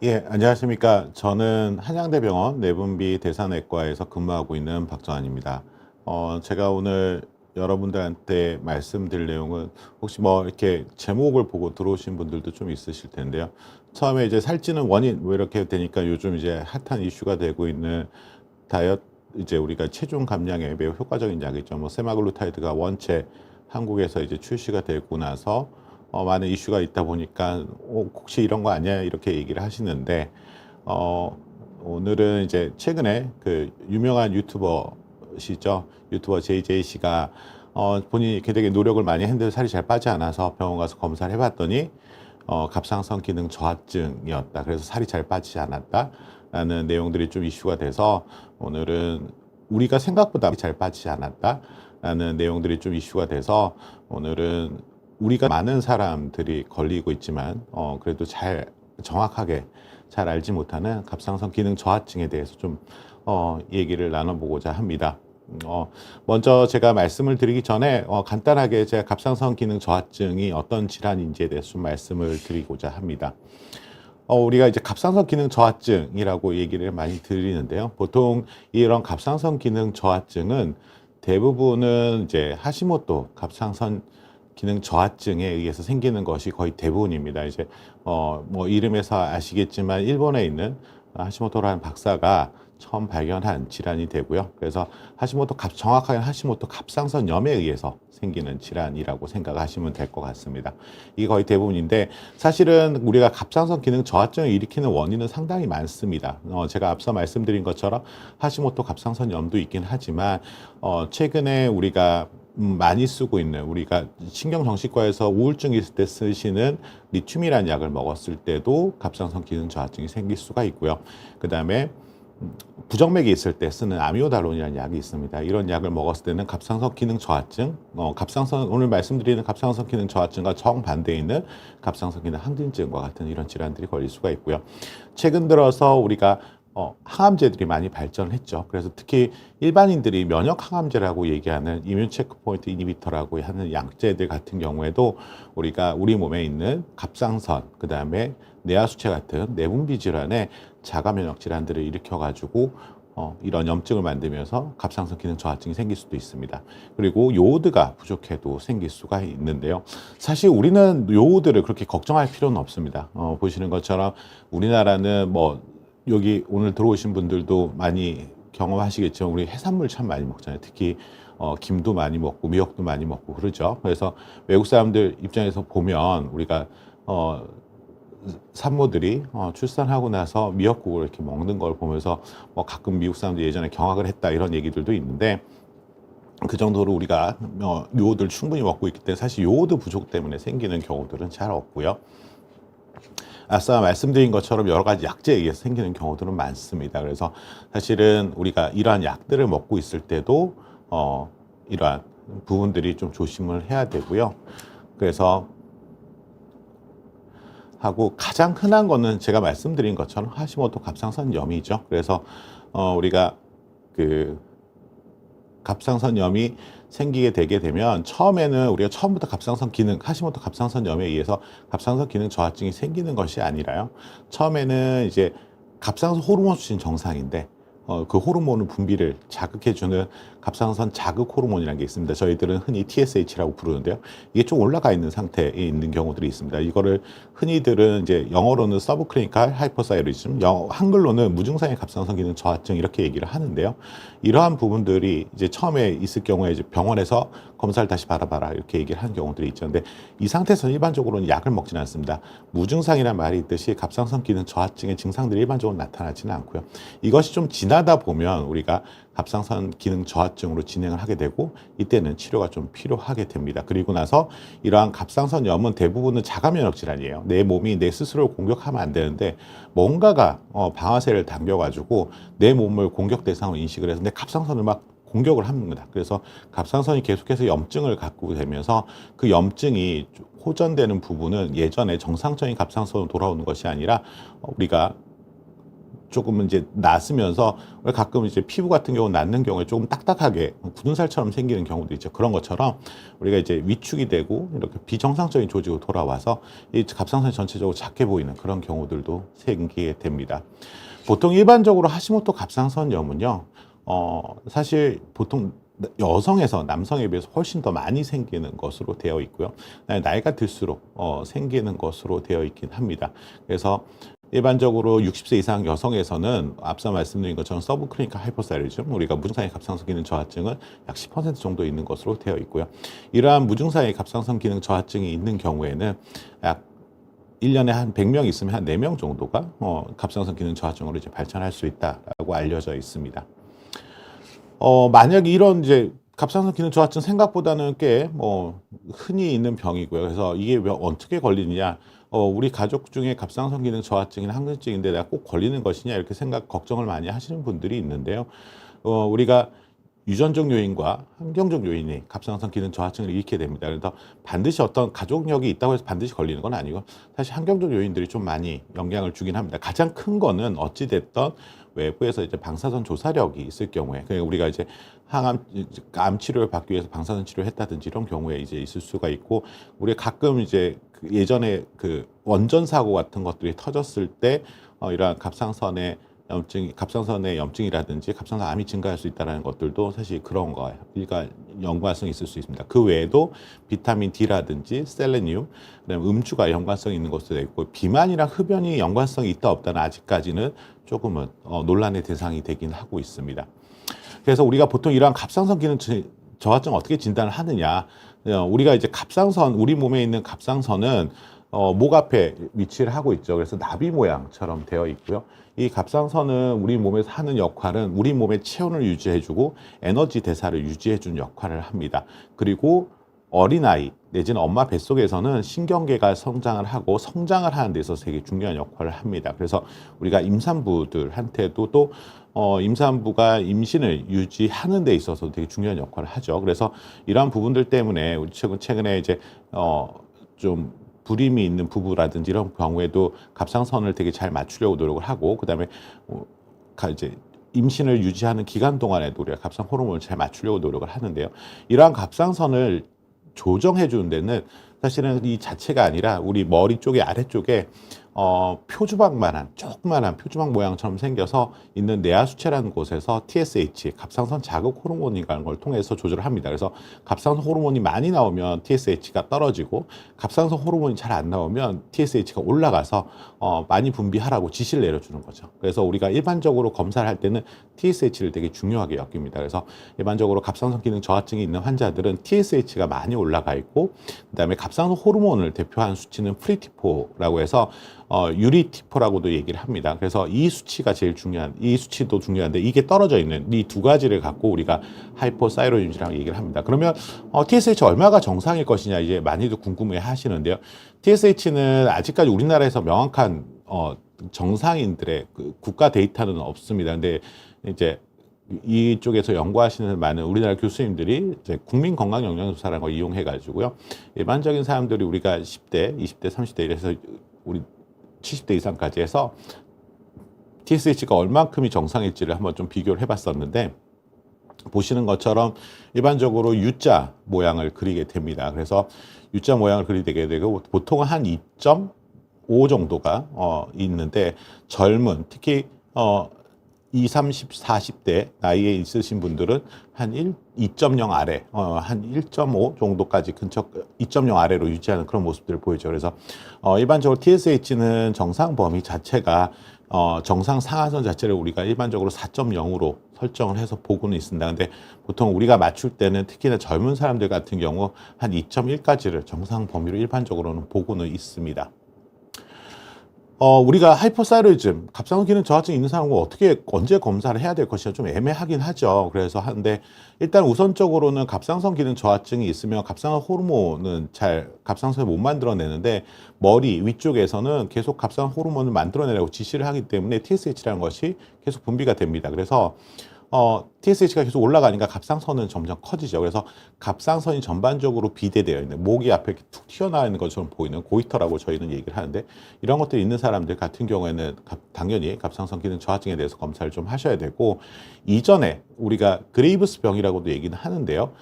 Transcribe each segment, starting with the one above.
예, 안녕하십니까. 저는 한양대병원 내분비 대사내과에서 근무하고 있는 박정환입니다. 제가 오늘 여러분들한테 말씀드릴 내용은 혹시 뭐 이렇게 제목을 보고 들어오신 분들도 좀 있으실 텐데요. 처음에 이제 살찌는 원인 뭐 이렇게 되니까 요즘 이제 핫한 이슈가 되고 있는 다이어트 이제 우리가 체중 감량에 매우 효과적인 약이죠. 뭐 세마글루타이드가 원체 한국에서 이제 출시가 되고 나서 많은 이슈가 있다 보니까 혹시 이런 거 아니야?" 이렇게 얘기를 하시는데 어 오늘은 이제 최근에 그 유명한 유튜버시죠. 유튜버 JJ 씨가 본인이 이렇게 되게 노력을 많이 했는데 살이 잘 빠지지 않아서 병원 가서 검사를 해 봤더니 갑상선 기능 저하증이었다. 그래서 살이 잘 빠지지 않았다라는 내용들이 좀 이슈가 돼서 오늘은 우리가 생각보다 잘 빠지지 않았다라는 내용들이 좀 이슈가 돼서 오늘은 우리가 많은 사람들이 걸리고 있지만 그래도 잘 정확하게 잘 알지 못하는 갑상선 기능 저하증에 대해서 좀 얘기를 나눠보고자 합니다. 먼저 제가 말씀을 드리기 전에 간단하게 제가 갑상선 기능 저하증이 어떤 질환인지에 대해서 좀 말씀을 드리고자 합니다. 우리가 이제 갑상선 기능 저하증이라고 얘기를 많이 드리는데요. 보통 이런 갑상선 기능 저하증은 대부분은 이제 하시모토 갑상선 기능 저하증에 의해서 생기는 것이 거의 대부분입니다. 이제 뭐 이름에서 아시겠지만 일본에 있는 하시모토라는 박사가 처음 발견한 질환이 되고요. 그래서 정확하게 하시모토 갑상선염에 의해서 생기는 질환이라고 생각하시면 될 것 같습니다. 이게 거의 대부분인데 사실은 우리가 갑상선 기능 저하증을 일으키는 원인은 상당히 많습니다. 제가 앞서 말씀드린 것처럼 하시모토 갑상선염도 있긴 하지만 최근에 우리가 많이 쓰고 있는 우리가 신경정신과에서 우울증 있을 때 쓰시는 리튬이라는 약을 먹었을 때도 갑상선 기능 저하증이 생길 수가 있고요. 그다음에 부정맥이 있을 때 쓰는 아미오다론이라는 약이 있습니다. 이런 약을 먹었을 때는 갑상선 기능 저하증, 오늘 말씀드리는 갑상선 기능 저하증과 정반대에 있는 갑상선 기능 항진증과 같은 이런 질환들이 걸릴 수가 있고요. 최근 들어서 우리가 항암제들이 많이 발전을 했죠. 그래서 특히 일반인들이 면역 항암제라고 얘기하는 이뮨 체크포인트 이니비터라고 하는 약제들 같은 경우에도 우리가 우리 몸에 있는 갑상선, 그다음에 뇌하수체 같은 내분비 질환에 자가 면역 질환들을 일으켜 가지고 이런 염증을 만들면서 갑상선 기능 저하증이 생길 수도 있습니다. 그리고 요오드가 부족해도 생길 수가 있는데요. 사실 우리는 요오드를 그렇게 걱정할 필요는 없습니다. 보시는 것처럼 우리나라는 뭐 여기 오늘 들어오신 분들도 많이 경험하시겠지만 우리 해산물 참 많이 먹잖아요. 특히 김도 많이 먹고 미역도 많이 먹고 그러죠. 그래서 외국 사람들 입장에서 보면 우리가 산모들이 출산하고 나서 미역국을 이렇게 먹는 걸 보면서 뭐 가끔 미국 사람들이 예전에 경악을 했다 이런 얘기들도 있는데 그 정도로 우리가 요오드를 충분히 먹고 있기 때문에 사실 요오드 부족 때문에 생기는 경우들은 잘 없고요. 아까 말씀드린 것처럼 여러 가지 약제에 의해서 생기는 경우들은 많습니다. 그래서 사실은 우리가 이러한 약들을 먹고 있을 때도 이러한 부분들이 좀 조심을 해야 되고요. 그래서 하고 가장 흔한 거는 제가 말씀드린 것처럼 하시모토 갑상선염이죠. 그래서 우리가 그 갑상선염이 생기게 되게 되면 처음에는 우리가 처음부터 하시모토 갑상선염에 의해서 갑상선 기능 저하증이 생기는 것이 아니라요. 처음에는 이제 갑상선 호르몬 수치는 정상인데 그 호르몬 분비를 자극해주는 갑상선 자극 호르몬이라는 게 있습니다. 저희들은 흔히 TSH라고 부르는데요. 이게 좀 올라가 있는 상태에 있는 경우들이 있습니다. 이거를 흔히들은 이제 영어로는 서브클리니컬 하이퍼사이로이즘, 한글로는 무증상의 갑상선 기능 저하증 이렇게 얘기를 하는데요. 이러한 부분들이 이제 처음에 있을 경우에 이제 병원에서 검사를 다시 받아봐라 이렇게 얘기를 하는 경우들이 있죠. 근데 이 상태에서는 일반적으로는 약을 먹지는 않습니다. 무증상이란 말이 있듯이 갑상선 기능 저하증의 증상들이 일반적으로 나타나지는 않고요. 이것이 좀 지나다 보면 우리가 갑상선 기능 저하증으로 진행을 하게 되고 이때는 치료가 좀 필요하게 됩니다. 그리고 나서 이러한 갑상선염은 대부분은 자가 면역 질환이에요. 내 몸이 내 스스로를 공격하면 안 되는데 뭔가가 방아쇠를 당겨가지고 내 몸을 공격 대상으로 인식을 해서 내 갑상선을 막 공격을 합니다. 그래서 갑상선이 계속해서 염증을 갖고 되면서 그 염증이 호전되는 부분은 예전에 정상적인 갑상선으로 돌아오는 것이 아니라 우리가 조금은 이제 났으면서 가끔 이제 피부 같은 경우 낫는 경우에 조금 딱딱하게 굳은 살처럼 생기는 경우도 있죠. 그런 것처럼 우리가 이제 위축이 되고 이렇게 비정상적인 조직으로 돌아와서 이 갑상선이 전체적으로 작게 보이는 그런 경우들도 생기게 됩니다. 보통 일반적으로 하시모토 갑상선염은요, 사실 보통 여성에서 남성에 비해서 훨씬 더 많이 생기는 것으로 되어 있고요. 나이가 들수록 생기는 것으로 되어 있긴 합니다. 그래서 일반적으로 60세 이상 여성에서는 앞서 말씀드린 것처럼 서브클리니컬 하이퍼사이리즘, 우리가 무증상의 갑상선 기능 저하증은 약 10% 정도 있는 것으로 되어 있고요. 이러한 무증상의 갑상선 기능 저하증이 있는 경우에는 약 1년에 한 100명 있으면 한 4명 정도가 갑상선 기능 저하증으로 이제 발전할 수 있다라고 알려져 있습니다. 만약 이런 이제 갑상선 기능 저하증 생각보다는 꽤 흔히 있는 병이고요. 그래서 이게 왜 어떻게 걸리느냐? 우리 가족 중에 갑상선 기능 저하증이나 항진증인데 내가 꼭 걸리는 것이냐 이렇게 걱정을 많이 하시는 분들이 있는데요. 우리가 유전적 요인과 환경적 요인이 갑상선 기능 저하증을 일으키게 됩니다. 그래서 반드시 어떤 가족력이 있다고 해서 반드시 걸리는 건 아니고 사실 환경적 요인들이 좀 많이 영향을 주긴 합니다. 가장 큰 거는 어찌 됐던 외부에서 이제 방사선 조사력이 있을 경우에, 그러니까 우리가 이제 암 치료를 받기 위해서 방사선 치료를 했다든지 이런 경우에 이제 있을 수가 있고, 우리가 가끔 이제 예전에 그 원전 사고 같은 것들이 터졌을 때 이러한 갑상선의 염증이라든지 갑상선 암이 증가할 수 있다는 것들도 사실 그런 거예요. 그러니까 연관성이 있을 수 있습니다. 그 외에도 비타민 D라든지 셀레늄, 그다음에 음주가 연관성이 있는 것도 있고, 비만이랑 흡연이 연관성이 있다 없다는 아직까지는 조금은 논란의 대상이 되긴 하고 있습니다. 그래서 우리가 보통 이러한 갑상선 기능 저하증 어떻게 진단을 하느냐? 우리가 이제 우리 몸에 있는 갑상선은 목 앞에 위치를 하고 있죠. 그래서 나비 모양처럼 되어 있고요. 이 갑상선은 우리 몸에서 하는 역할은 우리 몸의 체온을 유지해주고 에너지 대사를 유지해주는 역할을 합니다. 그리고 어린아이 내지는 엄마 뱃속에서는 신경계가 성장을 하는 데 있어서 되게 중요한 역할을 합니다. 그래서 우리가 임산부들한테도 또 임산부가 임신을 유지하는 데 있어서 되게 중요한 역할을 하죠. 그래서 이러한 부분들 때문에 우리 최근에 이제 좀 불임이 있는 부부라든지 이런 경우에도 갑상선을 되게 잘 맞추려고 노력을 하고, 그다음에 이제 임신을 유지하는 기간 동안에도 우리가 갑상 호르몬을 잘 맞추려고 노력을 하는데요. 이러한 갑상선을 조정해 주는 데는 사실은 이 자체가 아니라 우리 머리 쪽에 아래쪽에 조그만한 표주박 모양처럼 생겨서 있는 내하수체라는 곳에서 TSH, 갑상선 자극 호르몬이라는 걸 통해서 조절을 합니다. 그래서 갑상선 호르몬이 많이 나오면 TSH가 떨어지고, 갑상선 호르몬이 잘 안 나오면 TSH가 올라가서 많이 분비하라고 지시를 내려주는 거죠. 그래서 우리가 일반적으로 검사를 할 때는 TSH를 되게 중요하게 여깁니다. 그래서 일반적으로 갑상선 기능 저하증이 있는 환자들은 TSH가 많이 올라가 있고, 그다음에 갑상선 호르몬을 대표하는 수치는 프리티포라고 해서 유리티포라고도 얘기를 합니다. 그래서 이 수치도 중요한데 이게 떨어져 있는 이 두 가지를 갖고 우리가 하이포사이로이즘이라고 얘기를 합니다. 그러면 TSH 얼마가 정상일 것이냐 이제 많이들 궁금해 하시는데요. TSH는 아직까지 우리나라에서 명확한 정상인들의 그 국가 데이터는 없습니다. 근데 이제 이쪽에서 연구하시는 많은 우리나라 교수님들이 이제 국민건강영양조사라는 걸 이용해 가지고요. 일반적인 사람들이 우리가 10대, 20대, 30대 이래서 우리 70대 이상까지 해서 TSH가 얼만큼이 정상일지를 한번 좀 비교를 해봤었는데, 보시는 것처럼 일반적으로 U자 모양을 그리게 됩니다. 그래서 U자 모양을 그리게 되고 보통은 한 2.5 정도가 있는데, 특히 20, 30, 40대 나이에 있으신 분들은 한 2.0 아래, 한 1.5 정도까지 2.0 아래로 유지하는 그런 모습들을 보이죠. 그래서 일반적으로 TSH는 정상 범위 자체가 정상 상한선 자체를 우리가 일반적으로 4.0으로 설정을 해서 보고는 있습니다. 근데 보통 우리가 맞출 때는 특히나 젊은 사람들 같은 경우 한 2.1까지를 정상 범위로 일반적으로는 보고는 있습니다. 우리가 하이퍼사이로이즘, 갑상선 기능 저하증이 있는 사람은 언제 검사를 해야 될 것이냐 좀 애매하긴 하죠. 그래서 하는데, 일단 우선적으로는 갑상선 기능 저하증이 있으면 갑상선 호르몬은 갑상선을 못 만들어내는데, 머리 위쪽에서는 계속 갑상선 호르몬을 만들어내라고 지시를 하기 때문에 TSH라는 것이 계속 분비가 됩니다. 그래서 TSH가 계속 올라가니까 갑상선은 점점 커지죠. 그래서 갑상선이 전반적으로 비대되어 있는, 목이 앞에 이렇게 툭 튀어나와 있는 것처럼 보이는 고이터라고 저희는 얘기를 하는데, 이런 것들이 있는 사람들 같은 경우에는 당연히 갑상선 기능 저하증에 대해서 검사를 좀 하셔야 되고, 이전에 우리가 그레이브스 병이라고도 얘기는 하는데요.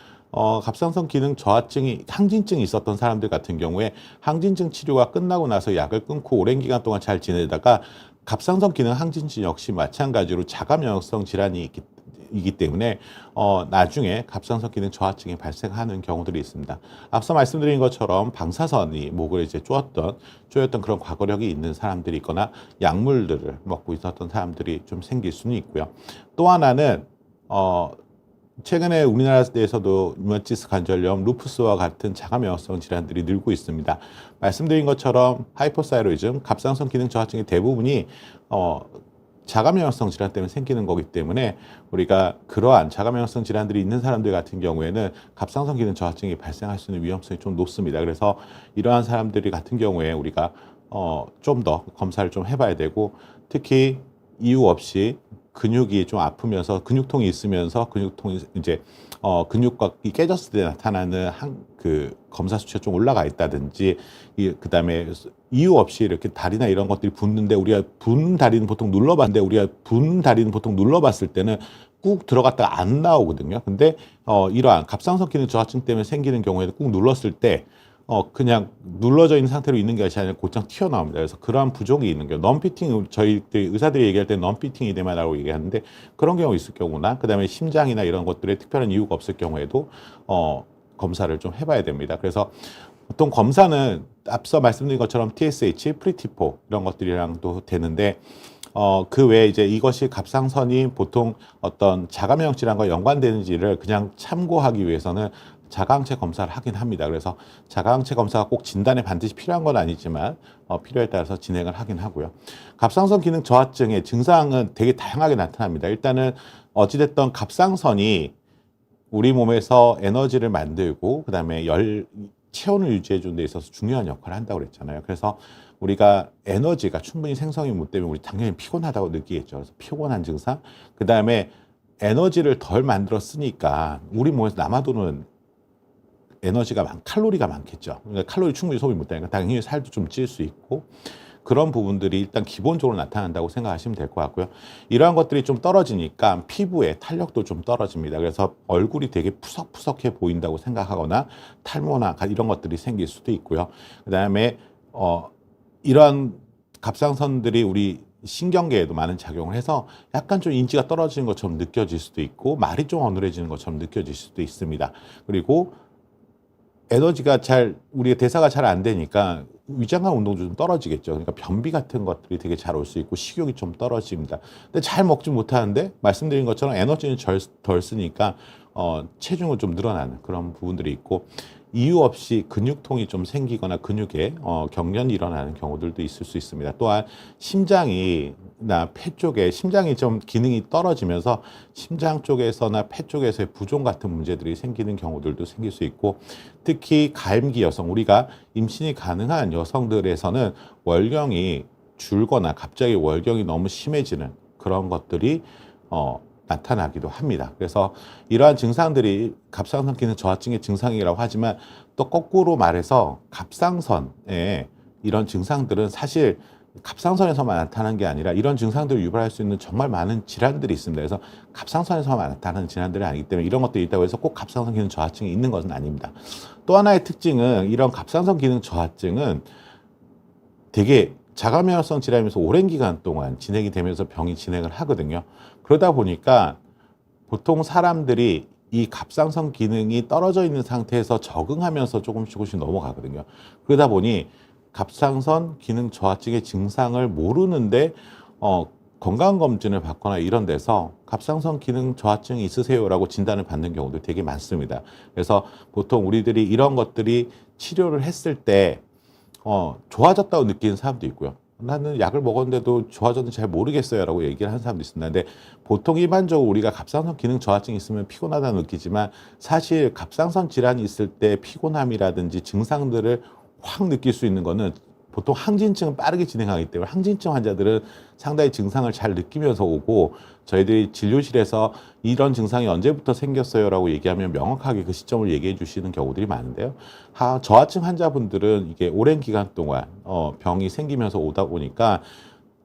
갑상선 기능 저하증이 항진증이 있었던 사람들 같은 경우에 항진증 치료가 끝나고 나서 약을 끊고 오랜 기간 동안 잘 지내다가 갑상선 기능 항진증 역시 마찬가지로 자가 면역성 질환이 이기 때문에 나중에 갑상선 기능 저하증이 발생하는 경우들이 있습니다. 앞서 말씀드린 것처럼 방사선이 목을 이제 쪼였던 그런 과거력이 있는 사람들이 있거나 약물들을 먹고 있었던 사람들이 좀 생길 수는 있고요. 또 하나는 최근에 우리나라 내에서도 류마티스 관절염, 루푸스와 같은 자가 면역성 질환들이 늘고 있습니다. 말씀드린 것처럼 하이포사이로이즘, 갑상선 기능 저하증의 대부분이 자가 면역성 질환 때문에 생기는 거기 때문에 우리가 그러한 자가 면역성 질환들이 있는 사람들 같은 경우에는 갑상선 기능 저하증이 발생할 수 있는 위험성이 좀 높습니다. 그래서 이러한 사람들이 같은 경우에 우리가 좀 더 검사를 좀 해봐야 되고, 특히 이유 없이 근육이 좀 아프면서 근육통이 있으면서 근육통이 이제 근육곽이 깨졌을 때 나타나는 그 검사 수치가 좀 올라가 있다든지, 그다음에 이유 없이 이렇게 다리나 이런 것들이 붓는데 우리가 붓는 다리는 보통 눌러봤을 때는 꾹 들어갔다가 안 나오거든요. 근데 이러한 갑상선 기능 저하증 때문에 생기는 경우에는 꾹 눌렀을 때 그냥 눌러져 있는 상태로 있는 게 아니라 곧장 튀어나옵니다. 그래서 그러한 부종이 있는 경우, 넌피팅, 저희들이 의사들이 얘기할 때 넌피팅 이데마라고 얘기하는데, 그런 경우 있을 경우나, 그 다음에 심장이나 이런 것들에 특별한 이유가 없을 경우에도 검사를 좀 해봐야 됩니다. 그래서 보통 검사는 앞서 말씀드린 것처럼 TSH, 프리티포 이런 것들이랑도 되는데, 그 외에 이제 이것이 갑상선이 보통 어떤 자가 면역 질환과 연관되는지를 그냥 참고하기 위해서는 자가항체 검사를 하긴 합니다. 그래서 자가항체 검사가 꼭 진단에 반드시 필요한 건 아니지만 필요에 따라서 진행을 하긴 하고요. 갑상선 기능 저하증의 증상은 되게 다양하게 나타납니다. 일단은 어찌됐든 갑상선이 우리 몸에서 에너지를 만들고 그다음에 체온을 유지해 주는 데 있어서 중요한 역할을 한다고 그랬잖아요. 그래서 우리가 에너지가 충분히 생성이 못 되면 우리 당연히 피곤하다고 느끼겠죠. 그래서 피곤한 증상, 그다음에 에너지를 덜 만들어 쓰니까 우리 몸에서 남아도는 칼로리가 많겠죠. 그러니까 칼로리 충분히 소비 못 되니까 당연히 살도 좀 찔 수 있고, 그런 부분들이 일단 기본적으로 나타난다고 생각하시면 될 것 같고요. 이러한 것들이 좀 떨어지니까 피부의 탄력도 좀 떨어집니다. 그래서 얼굴이 되게 푸석푸석해 보인다고 생각하거나 탈모나 이런 것들이 생길 수도 있고요. 그다음에 이러한 갑상선들이 우리 신경계에도 많은 작용을 해서 약간 좀 인지가 떨어지는 것처럼 느껴질 수도 있고, 말이 좀 어눌해지는 것처럼 느껴질 수도 있습니다. 그리고 에너지가 우리가 대사가 잘 안 되니까 위장관 운동도 좀 떨어지겠죠. 그러니까 변비 같은 것들이 되게 잘 올 수 있고 식욕이 좀 떨어집니다. 근데 잘 먹지 못하는데 말씀드린 것처럼 에너지는 덜 쓰니까 체중은 좀 늘어나는 그런 부분들이 있고, 이유 없이 근육통이 좀 생기거나 근육에 경련이 일어나는 경우들도 있을 수 있습니다. 또한 심장이나 폐 쪽에 심장이 좀 기능이 떨어지면서 심장 쪽에서나 폐 쪽에서의 부종 같은 문제들이 생기는 경우들도 생길 수 있고, 특히 가임기 여성, 우리가 임신이 가능한 여성들에서는 월경이 줄거나 갑자기 월경이 너무 심해지는 그런 것들이 나타나기도 합니다. 그래서 이러한 증상들이 갑상선 기능 저하증의 증상이라고 하지만, 또 거꾸로 말해서 갑상선의 이런 증상들은 사실 갑상선에서만 나타나는 게 아니라 이런 증상들을 유발할 수 있는 정말 많은 질환들이 있습니다. 그래서 갑상선에서만 나타나는 질환들이 아니기 때문에 이런 것들이 있다고 해서 꼭 갑상선 기능 저하증이 있는 것은 아닙니다. 또 하나의 특징은 이런 갑상선 기능 저하증은 되게 자가 면역성 질환이면서 오랜 기간 동안 진행이 되면서 병이 진행을 하거든요. 그러다 보니까 보통 사람들이 이 갑상선 기능이 떨어져 있는 상태에서 적응하면서 조금씩 넘어가거든요. 그러다 보니 갑상선 기능 저하증의 증상을 모르는데 건강검진을 받거나 이런 데서 갑상선 기능 저하증이 있으세요라고 진단을 받는 경우도 되게 많습니다. 그래서 보통 우리들이 이런 것들이 치료를 했을 때 좋아졌다고 느끼는 사람도 있고요. 나는 약을 먹었는데도 좋아졌는지 잘 모르겠어요 라고 얘기를 하는 사람도 있습니다. 근데 보통 일반적으로 우리가 갑상선 기능 저하증이 있으면 피곤하다고 느끼지만, 사실 갑상선 질환이 있을 때 피곤함이라든지 증상들을 확 느낄 수 있는 거는 보통 항진증은 빠르게 진행하기 때문에 항진증 환자들은 상당히 증상을 잘 느끼면서 오고 저희들이 진료실에서 이런 증상이 언제부터 생겼어요라고 얘기하면 명확하게 그 시점을 얘기해 주시는 경우들이 많은데요. 저하증 환자분들은 이게 오랜 기간 동안 병이 생기면서 오다 보니까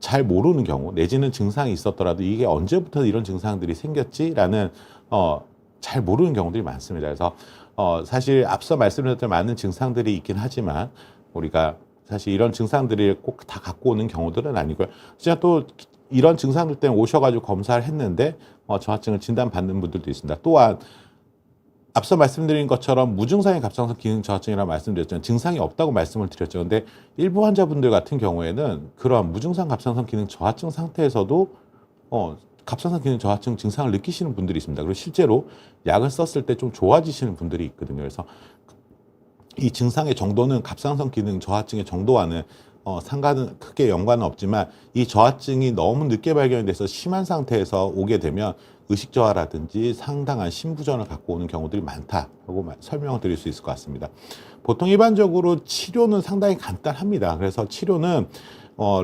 잘 모르는 경우 내지는 증상이 있었더라도 이게 언제부터 이런 증상들이 생겼지라는 잘 모르는 경우들이 많습니다. 그래서 사실 앞서 말씀드렸던 많은 증상들이 있긴 하지만 우리가 사실 이런 증상들이 꼭 다 갖고 오는 경우들은 아니고요. 진짜 또 이런 증상들 때문에 오셔가지고 검사를 했는데 저하증을 진단받는 분들도 있습니다. 또한 앞서 말씀드린 것처럼 무증상의 갑상선 기능 저하증이라고 말씀드렸잖아요. 증상이 없다고 말씀을 드렸죠. 근데 일부 환자분들 같은 경우에는 그런 무증상 갑상선 기능 저하증 상태에서도 갑상선 기능 저하증 증상을 느끼시는 분들이 있습니다. 그리고 실제로 약을 썼을 때 좀 좋아지시는 분들이 있거든요. 그래서 이 증상의 정도는 갑상선 기능 저하증의 정도와는 상관은 크게 연관은 없지만 이 저하증이 너무 늦게 발견이 돼서 심한 상태에서 오게 되면 의식저하라든지 상당한 심부전을 갖고 오는 경우들이 많다라고 설명을 드릴 수 있을 것 같습니다. 보통 일반적으로 치료는 상당히 간단합니다. 그래서 치료는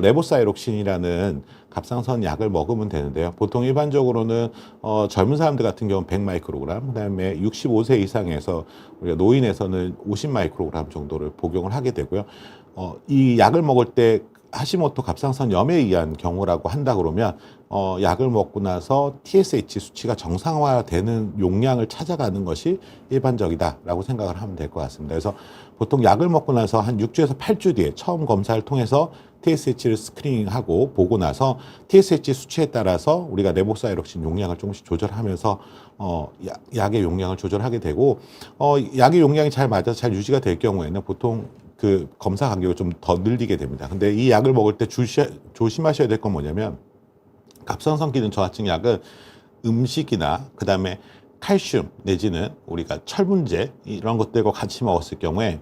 레보사이록신이라는 갑상선 약을 먹으면 되는데요. 보통 일반적으로는 젊은 사람들 같은 경우는 100 마이크로그램, 그다음에 65세 이상에서 우리가 노인에서는 50 마이크로그램 정도를 복용을 하게 되고요. 이 약을 먹을 때 하시모토 갑상선염에 의한 경우라고 한다 그러면 약을 먹고 나서 TSH 수치가 정상화되는 용량을 찾아가는 것이 일반적이다라고 생각을 하면 될 것 같습니다. 그래서 보통 약을 먹고 나서 한 6주에서 8주 뒤에 처음 검사를 통해서 TSH를 스크리닝하고 보고 나서 TSH 수치에 따라서 우리가 레보사이록신 용량을 조금씩 조절하면서 약의 용량을 조절하게 되고 약의 용량이 잘 맞아서 잘 유지가 될 경우에는 보통 그 검사 간격을 좀 더 늘리게 됩니다. 근데 이 약을 먹을 때 조심하셔야 될 건 뭐냐면 갑상선 기능 저하증 약은 음식이나 그다음에 칼슘 내지는 우리가 철분제 이런 것들과 같이 먹었을 경우에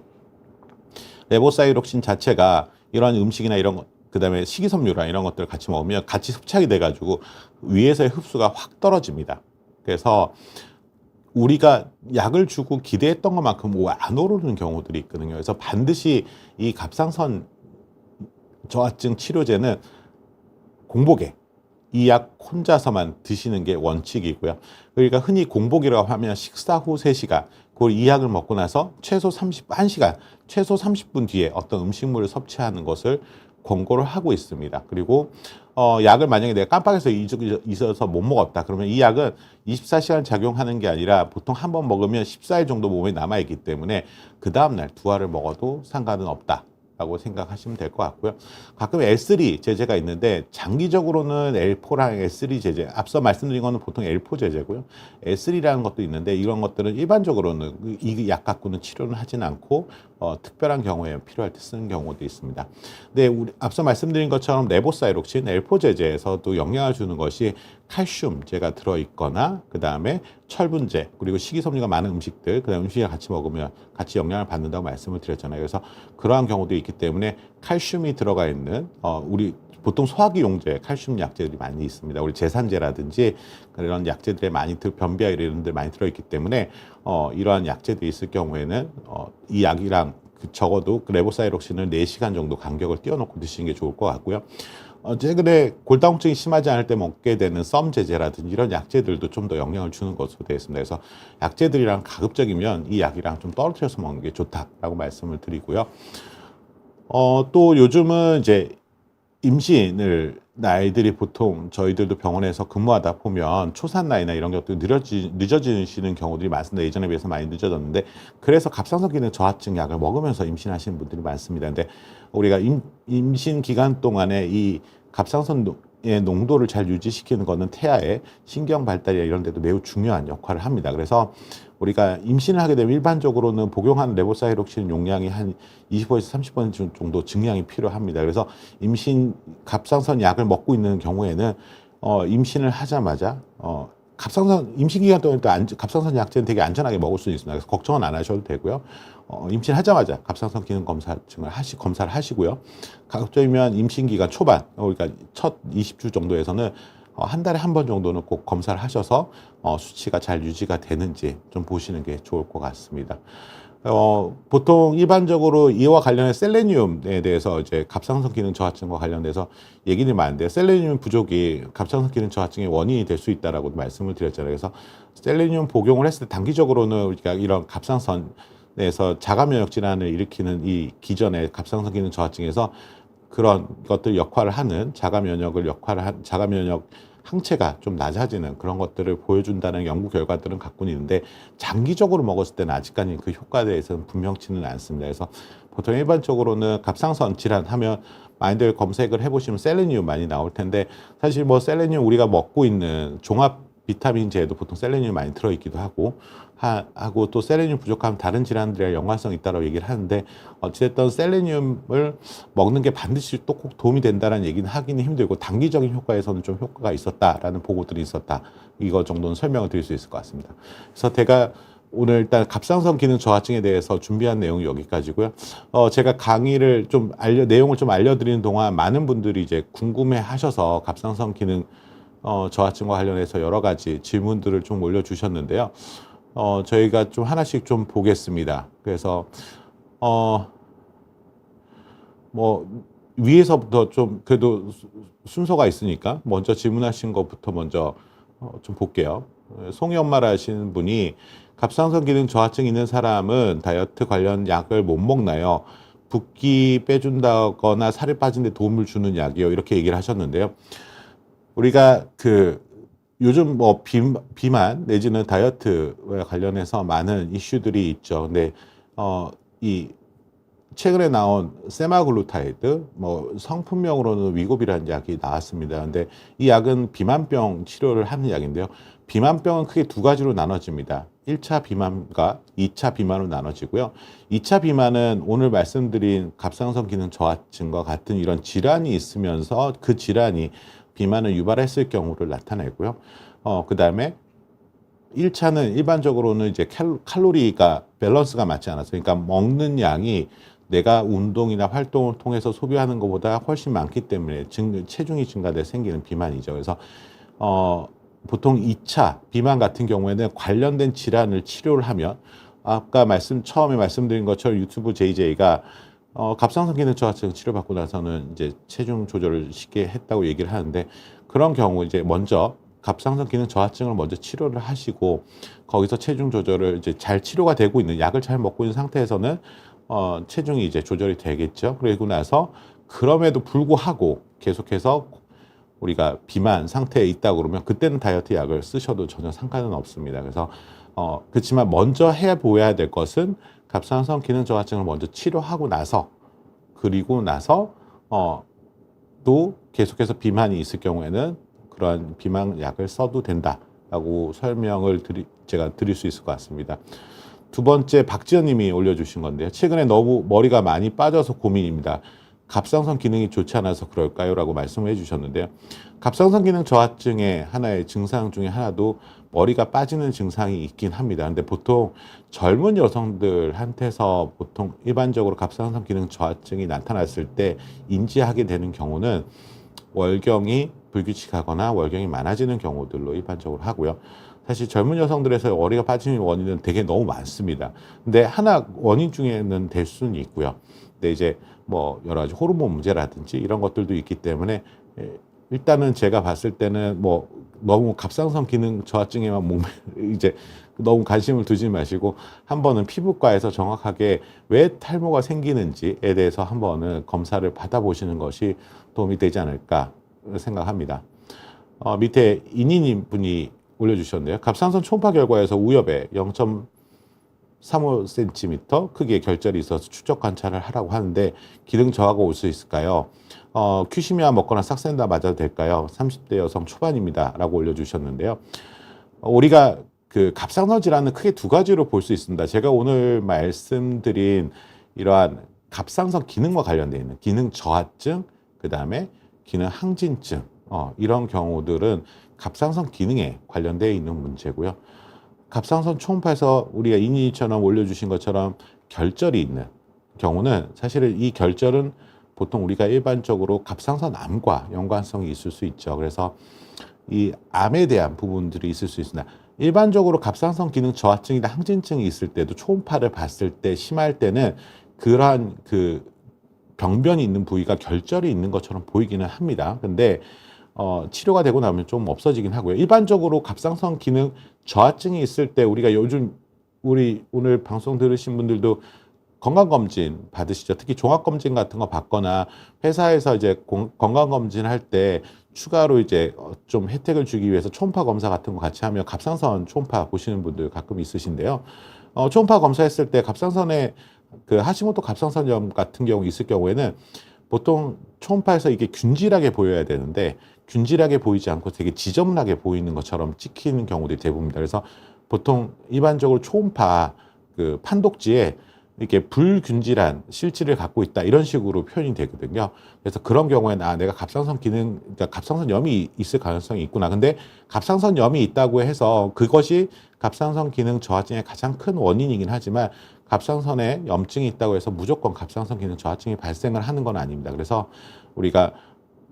레보사이록신 자체가 이런 음식이나 이런 것 그다음에 식이섬유랑 이런 것들을 같이 먹으면 같이 흡착이 돼 가지고 위에서의 흡수가 확 떨어집니다. 그래서 우리가 약을 주고 기대했던 것만큼 안 오르는 경우들이 있거든요. 그래서 반드시 이 갑상선 저하증 치료제는 공복에 이 약 혼자서만 드시는 게 원칙이고요. 그러니까 흔히 공복이라고 하면 식사 후 3시간, 그걸 이 약을 먹고 나서 최소 1시간, 최소 30분 뒤에 어떤 음식물을 섭취하는 것을 권고를 하고 있습니다. 그리고 약을 만약에 내가 깜빡해서 잊어서 못 먹었다. 그러면 이 약은 24시간 작용하는 게 아니라 보통 한 번 먹으면 14일 정도 몸에 남아있기 때문에 그 다음날 2알을 먹어도 상관은 없다. 라고 생각하시면 될 것 같고요. 가끔 L3 제제가 있는데 장기적으로는 L4랑 L3 제제, 앞서 말씀드린 거는 보통 L4 제제고요. L3라는 것도 있는데 이런 것들은 일반적으로는 이 약 갖고는 치료는 하진 않고 특별한 경우에 필요할 때 쓰는 경우도 있습니다. 근데 우리 앞서 말씀드린 것처럼 레보사이록신 L4 제제에서도 영향을 주는 것이 칼슘제가 들어있거나 그 다음에 철분제 그리고 식이섬유가 많은 음식들 그다음 음식을 같이 먹으면 같이 영향을 받는다고 말씀을 드렸잖아요. 그래서 그러한 경우도 있기 때문에 칼슘이 들어가 있는 우리 보통 소화기 용제 칼슘 약제들이 많이 있습니다. 우리 제산제라든지 그런 약제들에 많이 변비약 이런 데 많이 들어있기 때문에 이러한 약제들이 있을 경우에는 이 약이랑 적어도 레보사이록신을 4시간 정도 간격을 띄워놓고 드시는 게 좋을 것 같고요. 최근에 골다공증이 심하지 않을 때 먹게 되는 썸 제제라든지 이런 약제들도 좀 더 영향을 주는 것으로 되어 있습니다. 그래서 약제들이랑 가급적이면 이 약이랑 좀 떨어뜨려서 먹는 게 좋다라고 말씀을 드리고요. 또 요즘은 이제 임신을 나이들이 보통 저희들도 병원에서 근무하다 보면 초산 나이나 이런 것도 늦어지시는 경우들이 많습니다. 예전에 비해서 많이 늦어졌는데 그래서 갑상선 기능 저하증 약을 먹으면서 임신하시는 분들이 많습니다. 근데 우리가 임신 기간 동안에 이 갑상선의 농도를 잘 유지시키는 것은 태아의 신경 발달이나 이런 데도 매우 중요한 역할을 합니다. 그래서 우리가 임신을 하게 되면 일반적으로는 복용하는 레보사이록신 용량이 한 20%에서 30% 정도 증량이 필요합니다. 그래서 임신 갑상선 약을 먹고 있는 경우에는 임신을 하자마자 갑상선 임신 기간 동안 갑상선 약제는 되게 안전하게 먹을 수 있습니다. 그래서 걱정은 안 하셔도 되고요. 임신하자마자 갑상선 기능 검사를 하시고요. 가급적이면 임신 기간 초반, 그러니까 첫 20주 정도에서는 한 달에 한 번 정도는 꼭 검사를 하셔서 수치가 잘 유지가 되는지 좀 보시는 게 좋을 것 같습니다. 보통 일반적으로 이와 관련해 셀레늄에 대해서 이제 갑상선 기능 저하증과 관련돼서 얘기들이 많은데 셀레늄 부족이 갑상선 기능 저하증의 원인이 될 수 있다라고 말씀을 드렸잖아요. 그래서 셀레늄 복용을 했을 때 단기적으로는 우리가 이런 갑상선에서 자가 면역 질환을 일으키는 이 기전의 갑상선 기능 저하증에서 그런 것들 역할을 하는 자가 면역 항체가 좀 낮아지는 그런 것들을 보여준다는 연구 결과들은 갖고 있는데 장기적으로 먹었을 때는 아직까지 그 효과에 대해서는 분명치는 않습니다. 그래서 보통 일반적으로는 갑상선 질환 하면 많이들 검색을 해보시면 셀레늄 많이 나올 텐데 사실 뭐 셀레늄 우리가 먹고 있는 종합 비타민제에도 보통 셀레늄이 많이 들어있기도 하고 또 셀레늄 부족하면 다른 질환들에 연관성이 있다고 얘기를 하는데 어찌됐든 셀레늄을 먹는 게 반드시 또 꼭 도움이 된다는 얘기는 하기는 힘들고 단기적인 효과에서는 좀 효과가 있었다라는 보고들이 있었다. 이거 정도는 설명을 드릴 수 있을 것 같습니다. 그래서 제가 오늘 일단 갑상선 기능 저하증에 대해서 준비한 내용이 여기까지고요. 제가 강의를 좀 내용을 좀 알려드리는 동안 많은 분들이 이제 궁금해 하셔서 갑상선 기능 저하증과 관련해서 여러 가지 질문들을 좀 올려주셨는데요. 저희가 좀 하나씩 좀 보겠습니다. 그래서, 뭐, 위에서부터 좀 그래도 순서가 있으니까 먼저 질문하신 것부터 먼저 좀 볼게요. 송이 엄마라 하시는 분이 갑상선 기능 저하증 있는 사람은 다이어트 관련 약을 못 먹나요? 붓기 빼준다거나 살이 빠지는데 도움을 주는 약이요. 이렇게 얘기를 하셨는데요. 우리가 요즘 뭐 비만 내지는 다이어트와 관련해서 많은 이슈들이 있죠. 근데 이 최근에 나온 세마글루타이드 뭐 성품명으로는 위고비라는 약이 나왔습니다. 근데 이 약은 비만병 치료를 하는 약인데요. 비만병은 크게 두 가지로 나눠집니다. 1차 비만과 2차 비만으로 나눠지고요. 2차 비만은 오늘 말씀드린 갑상선 기능 저하증과 같은 이런 질환이 있으면서 그 질환이 비만을 유발했을 경우를 나타내고요. 그 다음에 1차는 일반적으로는 이제 칼로리가 밸런스가 맞지 않아서 그러니까 먹는 양이 내가 운동이나 활동을 통해서 소비하는 것보다 훨씬 많기 때문에 체중이 증가돼 생기는 비만이죠. 그래서 보통 2차 비만 같은 경우에는 관련된 질환을 치료를 하면 아까 처음에 말씀드린 것처럼 유튜브 JJ가 갑상선 기능 저하증 치료받고 나서는 이제 체중 조절을 쉽게 했다고 얘기를 하는데 그런 경우 이제 먼저 갑상선 기능 저하증을 먼저 치료를 하시고 거기서 체중 조절을 이제 잘 치료가 되고 있는 약을 잘 먹고 있는 상태에서는 체중이 이제 조절이 되겠죠. 그리고 나서 그럼에도 불구하고 계속해서 우리가 비만 상태에 있다 그러면 그때는 다이어트 약을 쓰셔도 전혀 상관은 없습니다. 그래서 그렇지만 먼저 해보아야 될 것은 갑상선 기능 저하증을 먼저 치료하고 나서 그리고 나서 또 계속해서 비만이 있을 경우에는 그러한 비만 약을 써도 된다라고 설명을 제가 드릴 수 있을 것 같습니다. 두 번째 박지연 님이 올려주신 건데요. 최근에 너무 머리가 많이 빠져서 고민입니다. 갑상선 기능이 좋지 않아서 그럴까요? 라고 말씀을 해주셨는데요. 갑상선 기능 저하증의 하나의 증상 중에 하나도 머리가 빠지는 증상이 있긴 합니다. 근데 보통 젊은 여성들한테서 보통 일반적으로 갑상선 기능 저하증이 나타났을 때 인지하게 되는 경우는 월경이 불규칙하거나 월경이 많아지는 경우들로 일반적으로 하고요. 사실 젊은 여성들에서 머리가 빠지는 원인은 되게 너무 많습니다. 근데 하나 원인 중에는 될 수는 있고요. 근데 이제 뭐 여러 가지 호르몬 문제라든지 이런 것들도 있기 때문에 일단은 제가 봤을 때는 뭐 너무 갑상선 기능 저하증에만 이제 너무 관심을 두지 마시고 한 번은 피부과에서 정확하게 왜 탈모가 생기는지에 대해서 한 번은 검사를 받아보시는 것이 도움이 되지 않을까 생각합니다. 밑에 이니님 분이 올려주셨네요. 갑상선 초음파 결과에서 우엽에 0.35cm 크기의 결절이 있어서 추적 관찰을 하라고 하는데 기능 저하가 올 수 있을까요? 큐시미아 먹거나 삭센다 맞아도 될까요? 30대 여성 초반입니다. 라고 올려주셨는데요. 우리가 그 갑상선 질환은 크게 두 가지로 볼 수 있습니다. 제가 오늘 말씀드린 이러한 갑상선 기능과 관련되어 있는 기능 저하증, 그 다음에 기능 항진증, 이런 경우들은 갑상선 기능에 관련되어 있는 문제고요. 갑상선 초음파에서 우리가 이니처럼 올려주신 것처럼 결절이 있는 경우는 사실은 이 결절은 보통 우리가 일반적으로 갑상선 암과 연관성이 있을 수 있죠. 그래서 이 암에 대한 부분들이 있을 수 있습니다. 일반적으로 갑상선 기능 저하증이나 항진증이 있을 때도 초음파를 봤을 때 심할 때는 그러한 그 병변이 있는 부위가 결절이 있는 것처럼 보이기는 합니다. 근데 치료가 되고 나면 좀 없어지긴 하고요. 일반적으로 갑상선 기능 저하증이 있을 때 우리가 요즘 우리 오늘 방송 들으신 분들도 건강검진 받으시죠. 특히 종합검진 같은 거 받거나 회사에서 이제 건강검진 할 때 추가로 이제 좀 혜택을 주기 위해서 초음파 검사 같은 거 같이 하면 갑상선 초음파 보시는 분들 가끔 있으신데요. 초음파 검사했을 때 갑상선에 그 하시모토 갑상선염 같은 경우 있을 경우에는 보통 초음파에서 이게 균질하게 보여야 되는데 균질하게 보이지 않고 되게 지저분하게 보이는 것처럼 찍히는 경우들이 대부분입니다. 그래서 보통 일반적으로 초음파 그 판독지에 이렇게 불균질한 실질을 갖고 있다 이런 식으로 표현이 되거든요. 그래서 그런 경우에는 내가 갑상선 기능, 그러니까 갑상선염이 있을 가능성이 있구나. 근데 갑상선염이 있다고 해서 그것이 갑상선 기능 저하증의 가장 큰 원인이긴 하지만 갑상선에 염증이 있다고 해서 무조건 갑상선 기능 저하증이 발생을 하는 건 아닙니다. 그래서 우리가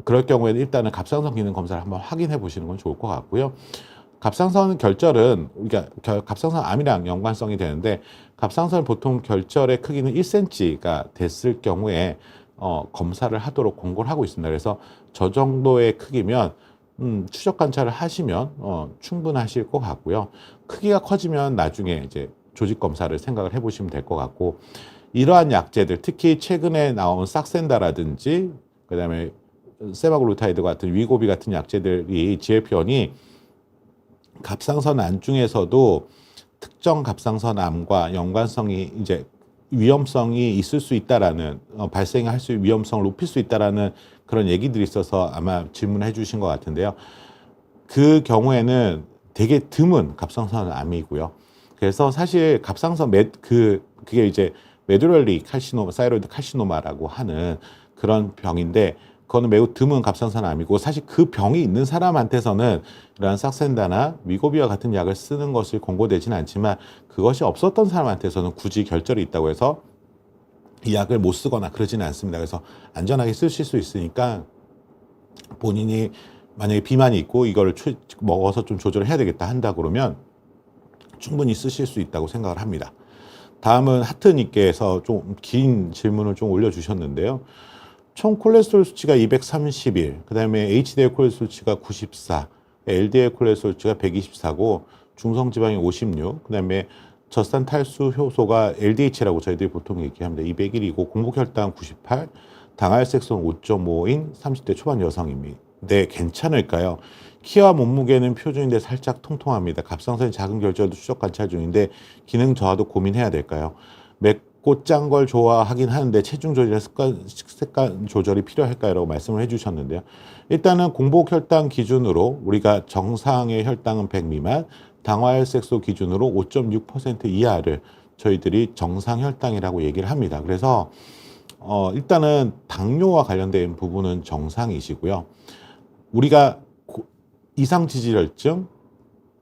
그럴 경우에는 일단은 갑상선 기능 검사를 한번 확인해 보시는 건 좋을 것 같고요. 갑상선 결절은 우리가 갑상선 암이랑 연관성이 되는데 갑상선 보통 결절의 크기는 1cm가 됐을 경우에 검사를 하도록 권고를 하고 있습니다. 그래서 저 정도의 크기면 추적 관찰을 하시면 충분하실 것 같고요. 크기가 커지면 나중에 이제 조직 검사를 생각을 해보시면 될 것 같고 이러한 약제들 특히 최근에 나온 삭센다라든지 그다음에 세마글루타이드 같은 위고비 같은 약제들이 GLP-1이 갑상선 안 중에서도 특정 갑상선 암과 연관성이 이제 위험성이 있을 수 있다라는 발생할 수 위험성을 높일 수 있다라는 그런 얘기들이 있어서 아마 질문해 주신 것 같은데요. 그 경우에는 되게 드문 갑상선 암이고요. 그래서 사실 갑상선 그게 이제 메두랄리 칼시노마, 사이로이드 칼시노마라고 하는 그런 병인데 그거는 매우 드문 갑상선 암이고 사실 그 병이 있는 사람한테서는 이러한 삭센다나 위고비와 같은 약을 쓰는 것을 권고되지는 않지만 그것이 없었던 사람한테서는 굳이 결절이 있다고 해서 이 약을 못 쓰거나 그러지는 않습니다. 그래서 안전하게 쓰실 수 있으니까 본인이 만약에 비만이 있고 이걸 먹어서 좀 조절을 해야 되겠다 한다 그러면 충분히 쓰실 수 있다고 생각을 합니다. 다음은 하트님께서 좀 긴 질문을 좀 올려주셨는데요. 총 콜레스테롤 수치가 231, 그 다음에 HDL 콜레스테롤 수치가 94, LDL 콜레스테롤 수치가 124고 중성지방이 56, 그 다음에 젖산 탈수 효소가 LDH라고 저희들이 보통 얘기합니다. 201이고 공복혈당 98, 당할색소는 5.5인 30대 초반 여성입니다. 네, 괜찮을까요? 키와 몸무게는 표준인데 살짝 통통합니다. 갑상선이 작은 결절도 추적 관찰 중인데 기능 저하도 고민해야 될까요? 맵고 짠 걸 좋아하긴 하는데 체중 조절이나 습관 조절이 필요할까요? 라고 말씀을 해주셨는데요. 일단은 공복혈당 기준으로 우리가 정상의 혈당은 100 미만, 당화혈색소 기준으로 5.6% 이하를 저희들이 정상 혈당이라고 얘기를 합니다. 그래서 일단은 당뇨와 관련된 부분은 정상이시고요. 우리가 이상 지질혈증,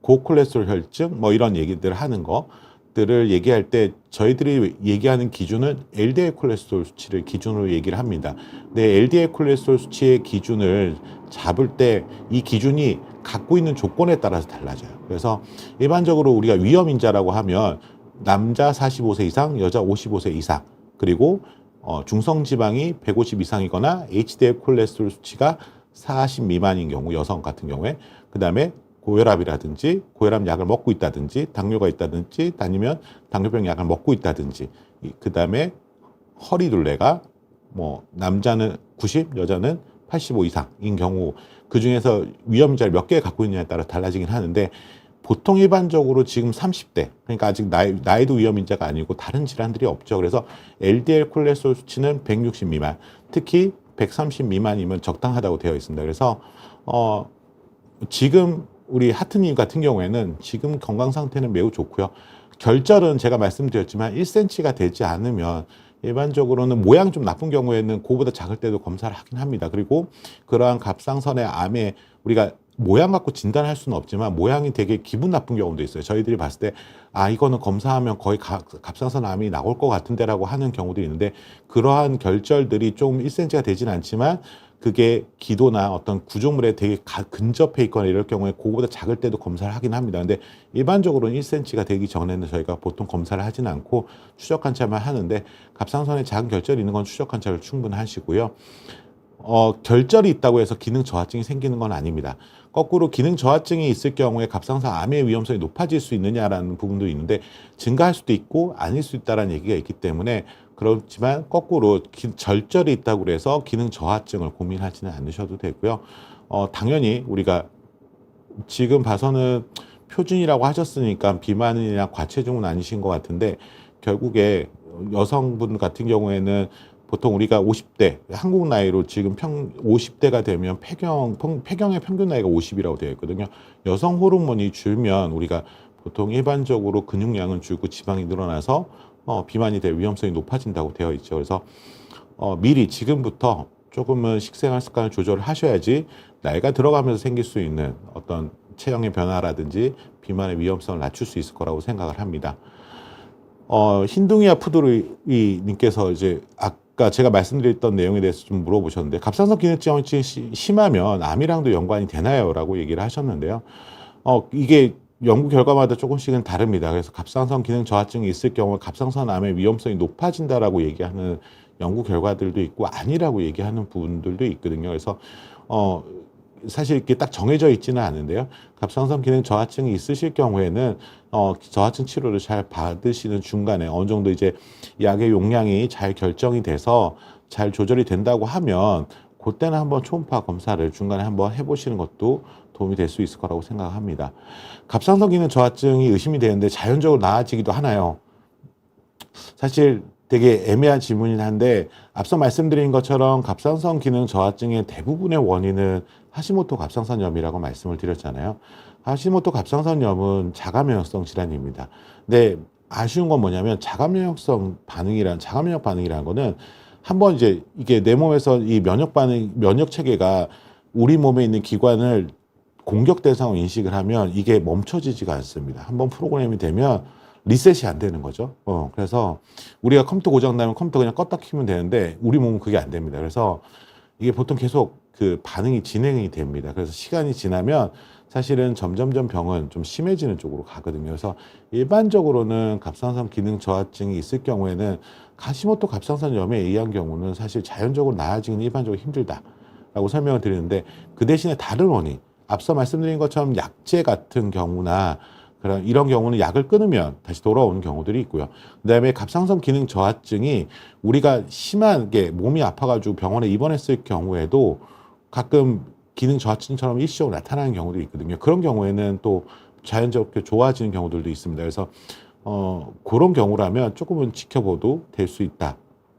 고콜레스테롤 혈증 뭐 이런 얘기들 하는 것들을 얘기할 때 저희들이 얘기하는 기준은 LDL 콜레스테롤 수치를 기준으로 얘기를 합니다. 근데 LDL 콜레스테롤 수치의 기준을 잡을 때 이 기준이 갖고 있는 조건에 따라서 달라져요. 그래서 일반적으로 우리가 위험인자라고 하면 남자 45세 이상, 여자 55세 이상, 그리고 중성지방이 150 이상이거나 HDL 콜레스테롤 수치가 40 미만인 경우, 여성 같은 경우에, 그 다음에 고혈압이라든지 고혈압 약을 먹고 있다든지 당뇨가 있다든지 아니면 당뇨병 약을 먹고 있다든지, 그 다음에 허리둘레가 뭐 남자는 90, 여자는 85 이상인 경우, 그 중에서 위험인자를 몇 개 갖고 있느냐에 따라 달라지긴 하는데 보통 일반적으로 지금 30대, 그러니까 아직 나이도 위험인자가 아니고 다른 질환들이 없죠. 그래서 LDL 콜레스테롤 수치는 160 미만, 특히 130 미만이면 적당하다고 되어 있습니다. 그래서 지금 우리 하트님 같은 경우에는 지금 건강 상태는 매우 좋고요. 결절은 제가 말씀드렸지만 1cm가 되지 않으면 일반적으로는 모양 좀 나쁜 경우에는 그보다 작을 때도 검사를 하긴 합니다. 그리고 그러한 갑상선의 암에 우리가 모양 갖고 진단할 수는 없지만 모양이 되게 기분 나쁜 경우도 있어요. 저희들이 봤을 때 이거는 검사하면 거의 갑상선 암이 나올 것 같은데라고 하는 경우도 있는데 그러한 결절들이 좀 1cm가 되진 않지만 그게 기도나 어떤 구조물에 되게 근접해 있거나 이럴 경우에 그거보다 작을 때도 검사를 하긴 합니다. 근데 일반적으로는 1cm가 되기 전에는 저희가 보통 검사를 하진 않고 추적 관찰만 하는데, 갑상선에 작은 결절이 있는 건 추적 관찰을 충분히 하시고요. 결절이 있다고 해서 기능 저하증이 생기는 건 아닙니다. 거꾸로 기능 저하증이 있을 경우에 갑상선 암의 위험성이 높아질 수 있느냐라는 부분도 있는데, 증가할 수도 있고 아닐 수 있다는 얘기가 있기 때문에, 그렇지만 거꾸로 절절이 있다고 해서 기능 저하증을 고민하지는 않으셔도 되고요. 당연히 우리가 지금 봐서는 표준이라고 하셨으니까 비만이나 과체중은 아니신 것 같은데, 결국에 여성분 같은 경우에는 보통 우리가 50대, 한국 나이로 지금 50대가 되면 폐경의 평균 나이가 50이라고 되어 있거든요. 여성 호르몬이 줄면 우리가 보통 일반적으로 근육량은 줄고 지방이 늘어나서 비만이 될 위험성이 높아진다고 되어 있죠. 그래서 미리 지금부터 조금은 식생활 습관을 조절을 하셔야지 나이가 들어가면서 생길 수 있는 어떤 체형의 변화라든지 비만의 위험성을 낮출 수 있을 거라고 생각을 합니다. 흰둥이와 푸드리 님께서 이제 아까 제가 말씀드렸던 내용에 대해서 좀 물어보셨는데, 갑상선 기능증이 심하면 암이랑도 연관이 되나요? 라고 얘기를 하셨는데요. 이게 연구 결과마다 조금씩은 다릅니다. 그래서 갑상선 기능 저하증이 있을 경우 갑상선 암의 위험성이 높아진다라고 얘기하는 연구 결과들도 있고 아니라고 얘기하는 부분들도 있거든요. 그래서 사실 이렇게 딱 정해져 있지는 않은데요. 갑상선 기능 저하증이 있으실 경우에는 저하증 치료를 잘 받으시는 중간에 어느 정도 이제 약의 용량이 잘 결정이 돼서 잘 조절이 된다고 하면, 그때는 한번 초음파 검사를 중간에 한번 해보시는 것도 도움이 될 수 있을 거라고 생각합니다. 갑상선 기능 저하증이 의심이 되는데 자연적으로 나아지기도 하나요? 사실 되게 애매한 질문이긴 한데, 앞서 말씀드린 것처럼 갑상선 기능 저하증의 대부분의 원인은 하시모토 갑상선염이라고 말씀을 드렸잖아요. 하시모토 갑상선염은 자가면역성 질환입니다. 근데 아쉬운 건 뭐냐면 자가면역 반응이라는 거는 한번 이제 이게 내 몸에서 이 면역 체계가 우리 몸에 있는 기관을 공격 대상으로 인식을 하면 이게 멈춰지지가 않습니다. 한번 프로그램이 되면 리셋이 안 되는 거죠. 그래서 우리가 컴퓨터 고장 나면 컴퓨터 그냥 껐다 켜면 되는데 우리 몸은 그게 안 됩니다. 그래서 이게 보통 계속 그 반응이 진행이 됩니다. 그래서 시간이 지나면 사실은 점점점 병은 좀 심해지는 쪽으로 가거든요. 그래서 일반적으로는 갑상선 기능 저하증이 있을 경우에는 하시모토 갑상선염에 의한 경우는 사실 자연적으로 나아지기는 일반적으로 힘들다라고 설명을 드리는데, 그 대신에 다른 원인, 앞서 말씀드린 것처럼 약제 같은 경우나 이런 경우는 약을 끊으면 다시 돌아오는 경우들이 있고요. 그다음에 갑상선 기능 저하증이 우리가 심하게 몸이 아파가지고 병원에 입원했을 경우에도 가끔 기능 저하증처럼 일시적으로 나타나는 경우도 있거든요. 그런 경우에는 또 자연스럽게 좋아지는 경우들도 있습니다. 그래서 그런 경우라면 조금은 지켜봐도 될 수 있다.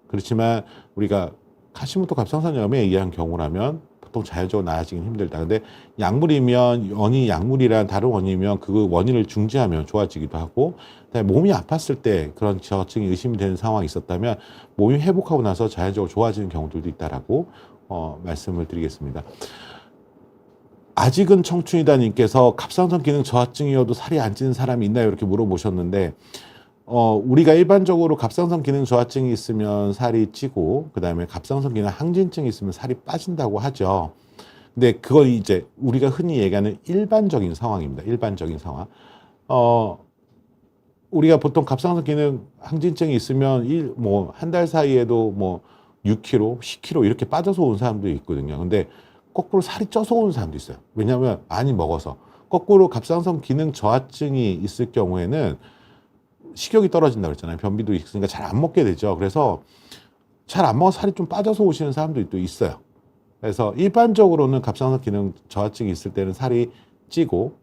그렇지만 우리가 하시모토 갑상선염에 의한 경우라면 보통 자연적으로 나아지긴 힘들다. 근데 약물이면, 원인이 약물이란 다른 원인이면 그 원인을 중지하면 좋아지기도 하고, 그다음에 몸이 아팠을 때 그런 저하증이 의심이 되는 상황이 있었다면 몸이 회복하고 나서 자연적으로 좋아지는 경우들도 있다라고 말씀을 드리겠습니다. 아직은 청춘이다 님께서 갑상선 기능 저하증이어도 살이 안 찌는 사람이 있나요? 이렇게 물어보셨는데, 우리가 일반적으로 갑상선 기능 저하증이 있으면 살이 찌고, 그 다음에 갑상선 기능 항진증이 있으면 살이 빠진다고 하죠. 근데 그건 이제 우리가 흔히 얘기하는 일반적인 상황입니다. 일반적인 상황. 우리가 보통 갑상선 기능 항진증이 있으면 한 달 사이에도 6kg, 10kg 이렇게 빠져서 온 사람도 있거든요. 근데 거꾸로 살이 쪄서 오는 사람도 있어요. 왜냐하면 많이 먹어서. 거꾸로 갑상선 기능 저하증이 있을 경우에는 식욕이 떨어진다고 그랬잖아요. 변비도 있으니까 잘 안 먹게 되죠. 그래서 잘 안 먹어서 살이 좀 빠져서 오시는 사람도 또 있어요. 그래서 일반적으로는 갑상선 기능 저하증이 있을 때는 살이 찌고,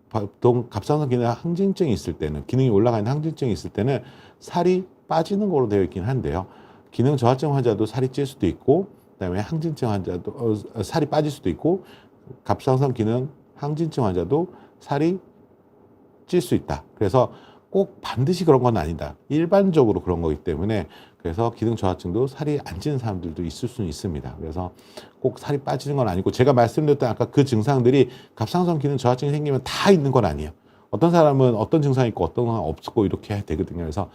보통 갑상선 기능 항진증이 있을 때는, 기능이 올라가는 항진증이 있을 때는 살이 빠지는 걸로 되어 있긴 한데요. 기능 저하증 환자도 살이 찔 수도 있고, 그다음에 항진증 환자도 살이 빠질 수도 있고, 갑상선 기능 항진증 환자도 살이 찔 수 있다. 그래서 꼭 반드시 그런 건 아니다. 일반적으로 그런 거기 때문에, 그래서 기능 저하증도 살이 안 찌는 사람들도 있을 수는 있습니다. 그래서 꼭 살이 빠지는 건 아니고, 제가 말씀드렸던 아까 그 증상들이 갑상선 기능 저하증이 생기면 다 있는 건 아니에요. 어떤 사람은 어떤 증상이 있고 어떤 증상이 없고 이렇게 해야 되거든요. 그래서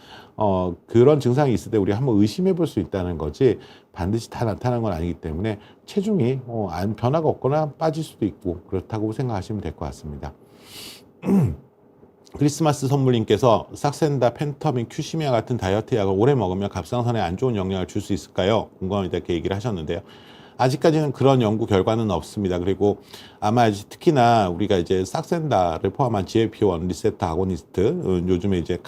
그런 증상이 있을 때 우리가 한번 의심해 볼 수 있다는 거지 반드시 다 나타나는 건 아니기 때문에 체중이 안 변화가 없거나 빠질 수도 있고 그렇다고 생각하시면 될 것 같습니다. 크리스마스 선물님께서 삭센다, 펜터민, 큐시미아 같은 다이어트 약을 오래 먹으면 갑상선에 안 좋은 영향을 줄 수 있을까요? 궁금합니다. 이렇게 얘기를 하셨는데요. 아직까지는 그런 연구 결과는 없습니다. 그리고 아마 이제 특히나 우리가 이제 삭센다를 포함한 GLP-1 리셉터 아고니스트, 요즘에 이제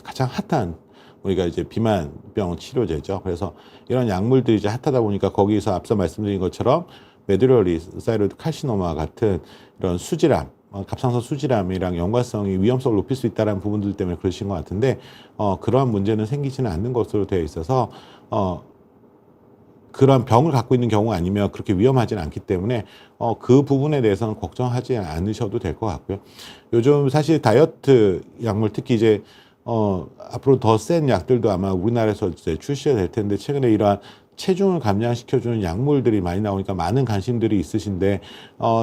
가장 핫한 우리가 이제 비만병 치료제죠. 그래서 이런 약물들이 이제 핫하다 보니까 거기서 앞서 말씀드린 것처럼 메두러리 사이로이드 칼시노마 같은 이런 수질암, 갑상선 수질암이랑 연관성이 위험성을 높일 수 있다는 부분들 때문에 그러신 것 같은데 그러한 문제는 생기지는 않는 것으로 되어 있어서 그런 병을 갖고 있는 경우 아니면 그렇게 위험하지는 않기 때문에 그 부분에 대해서는 걱정하지 않으셔도 될 것 같고요. 요즘 사실 다이어트 약물 특히 이제 앞으로 더 센 약들도 아마 우리나라에서 이제 출시가 될 텐데 최근에 이러한 체중을 감량시켜주는 약물들이 많이 나오니까 많은 관심들이 있으신데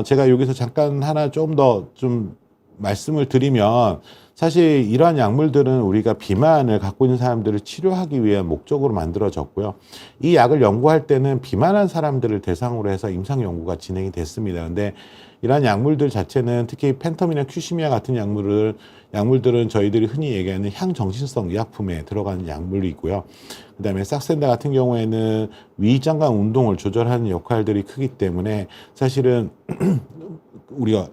제가 여기서 잠깐 하나 좀 더 좀 말씀을 드리면 사실 이러한 약물들은 우리가 비만을 갖고 있는 사람들을 치료하기 위한 목적으로 만들어졌고요. 이 약을 연구할 때는 비만한 사람들을 대상으로 해서 임상 연구가 진행이 됐습니다. 근데 이러한 약물들 자체는 특히 펜텀이나 큐시미아 같은 약물들은 저희들이 흔히 얘기하는 향정신성 의약품에 들어가는 약물이고요. 그다음에 삭센다 같은 경우에는 위장관 운동을 조절하는 역할들이 크기 때문에 사실은 우리가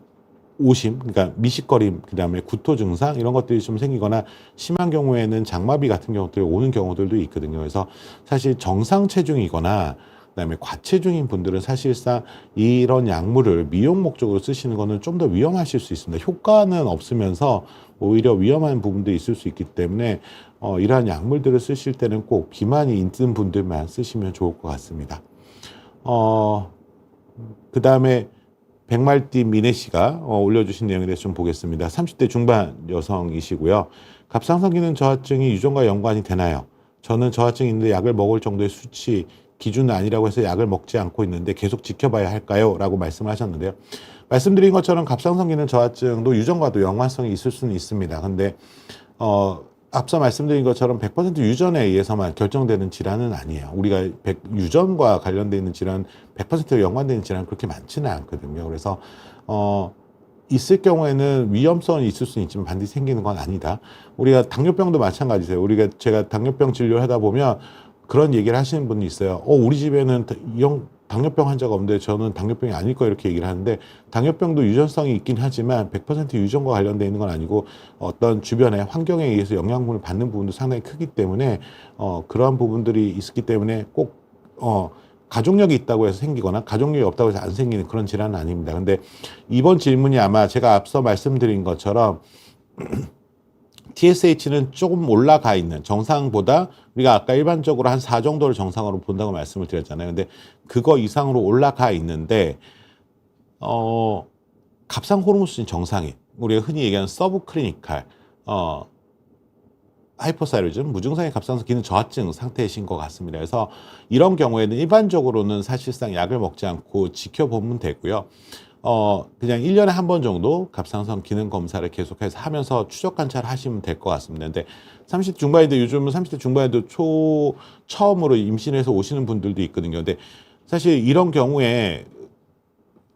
오심, 그러니까 미식거림, 그다음에 구토 증상 이런 것들이 좀 생기거나 심한 경우에는 장마비 같은 경우들이 오는 경우들도 있거든요. 그래서 사실 정상 체중이거나 그다음에 과체중인 분들은 사실상 이런 약물을 미용 목적으로 쓰시는 거는 좀 더 위험하실 수 있습니다. 효과는 없으면서 오히려 위험한 부분도 있을 수 있기 때문에 이러한 약물들을 쓰실 때는 꼭 비만이 있는 분들만 쓰시면 좋을 것 같습니다. 그다음에 백말띠 미네 씨가 올려주신 내용에 대해서 좀 보겠습니다. 30대 중반 여성이시고요. 갑상선 기능 저하증이 유전과 연관이 되나요? 저는 저하증이 있는데 약을 먹을 정도의 수치 기준은 아니라고 해서 약을 먹지 않고 있는데 계속 지켜봐야 할까요? 라고 말씀을 하셨는데요. 말씀드린 것처럼 갑상선 기능 저하증도 유전과도 연관성이 있을 수는 있습니다. 근데 앞서 말씀드린 것처럼 100% 유전에 의해서만 결정되는 질환은 아니에요. 우리가 유전과 관련되어 있는 질환, 100% 연관되는 질환은 그렇게 많지는 않거든요. 그래서 있을 경우에는 위험성이 있을 수는 있지만 반드시 생기는 건 아니다. 우리가 당뇨병도 마찬가지세요. 제가 당뇨병 진료를 하다 보면 그런 얘기를 하시는 분이 있어요. 우리 집에는 당뇨병 환자가 없는데 저는 당뇨병이 아닐 거예요. 이렇게 얘기를 하는데 당뇨병도 유전성이 있긴 하지만 100% 유전과 관련되어 있는 건 아니고 어떤 주변의 환경에 의해서 영향을 받는 부분도 상당히 크기 때문에 그러한 부분들이 있기 때문에 꼭 가족력이 있다고 해서 생기거나 가족력이 없다고 해서 안 생기는 그런 질환은 아닙니다. 근데 이번 질문이 아마 제가 앞서 말씀드린 것처럼 TSH는 조금 올라가 있는 정상보다 우리가 아까 일반적으로 한 4 정도를 정상으로 본다고 말씀을 드렸잖아요. 근데 그거 이상으로 올라가 있는데 갑상 호르몬 수준 정상인 우리가 흔히 얘기하는 서브클리니칼 하이퍼사이로즘 무증상의 갑상선 기능 저하증 상태이신 것 같습니다. 그래서 이런 경우에는 일반적으로는 사실상 약을 먹지 않고 지켜보면 되고요. 그냥 1년에 한 번 정도 갑상선 기능 검사를 계속해서 하면서 추적 관찰을 하시면 될 것 같습니다. 근데 30대 중반인데 요즘은 30대 중반에도 처음으로 임신해서 오시는 분들도 있거든요. 근데 사실 이런 경우에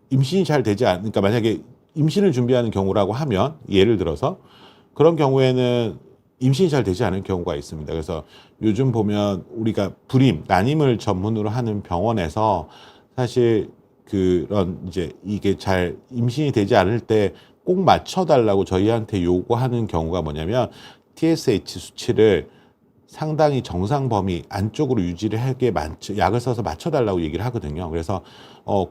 임신이 잘 되지 않으니까 만약에 임신을 준비하는 경우라고 하면 예를 들어서 그런 경우에는 임신이 잘 되지 않은 경우가 있습니다. 그래서 요즘 보면 우리가 난임을 전문으로 하는 병원에서 사실 그런 이제 이게 잘 임신이 되지 않을 때 꼭 맞춰달라고 저희한테 요구하는 경우가 뭐냐면 TSH 수치를 상당히 정상 범위 안쪽으로 유지를 하게 약을 써서 맞춰달라고 얘기를 하거든요. 그래서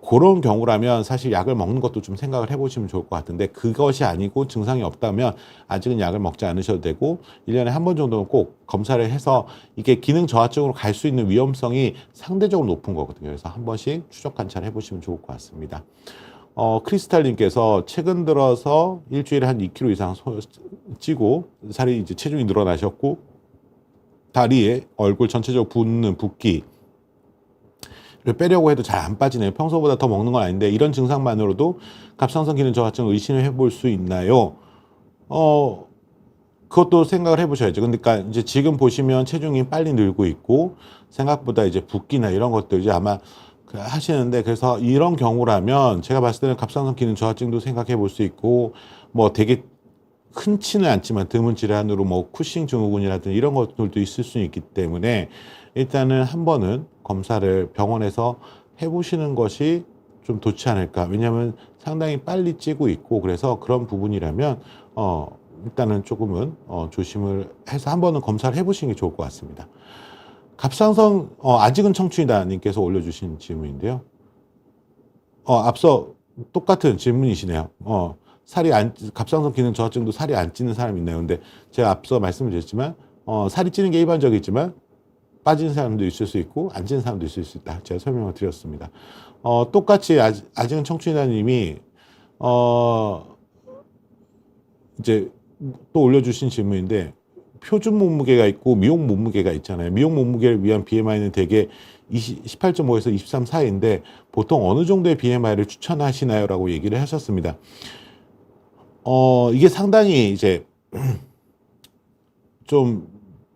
그런 경우라면 사실 약을 먹는 것도 좀 생각을 해보시면 좋을 것 같은데 그것이 아니고 증상이 없다면 아직은 약을 먹지 않으셔도 되고 1년에 한 번 정도는 꼭 검사를 해서 이게 기능 저하증으로 갈 수 있는 위험성이 상대적으로 높은 거거든요. 그래서 한 번씩 추적 관찰 해보시면 좋을 것 같습니다. 크리스탈님께서 최근 들어서 일주일에 한 2kg 이상 찌고 살이 이제 체중이 늘어나셨고 다리에 얼굴 전체적으로 붓는 붓기를 빼려고 해도 잘 안 빠지네요. 평소보다 더 먹는 건 아닌데 이런 증상만으로도 갑상선 기능 저하증을 의심해 볼 수 있나요? 어 그것도 생각을 해 보셔야죠. 그러니까 이제 지금 보시면 체중이 빨리 늘고 있고 생각보다 이제 붓기나 이런 것들 이제 아마 하시는데, 그래서 이런 경우라면 제가 봤을 때는 갑상선 기능 저하증도 생각해 볼 수 있고, 뭐 되게 흔치는 않지만 드문 질환으로 뭐 쿠싱 증후군이라든지 이런 것들도 있을 수 있기 때문에 일단은 한 번은 검사를 병원에서 해 보시는 것이 좀 좋지 않을까. 왜냐하면 상당히 빨리 찌고 있고, 그래서 그런 부분이라면 일단은 조금은 조심을 해서 한 번은 검사를 해 보시는 게 좋을 것 같습니다. 갑상선 아직은 청춘이다 님께서 올려주신 질문인데요. 앞서 똑같은 질문이시네요. 갑상선 기능 저하증도 살이 안 찌는 사람이 있나요? 근데 제가 앞서 말씀을 드렸지만, 살이 찌는 게 일반적이지만, 빠지는 사람도 있을 수 있고, 안 찌는 사람도 있을 수 있다. 제가 설명을 드렸습니다. 똑같이 아직은 청춘이다님이, 이제 또 올려주신 질문인데, 표준 몸무게가 있고 미용 몸무게가 있잖아요. 미용 몸무게를 위한 BMI는 대개 18.5에서 23 사이인데 보통 어느 정도의 BMI를 추천하시나요? 라고 얘기를 하셨습니다. 이게 상당히 이제 좀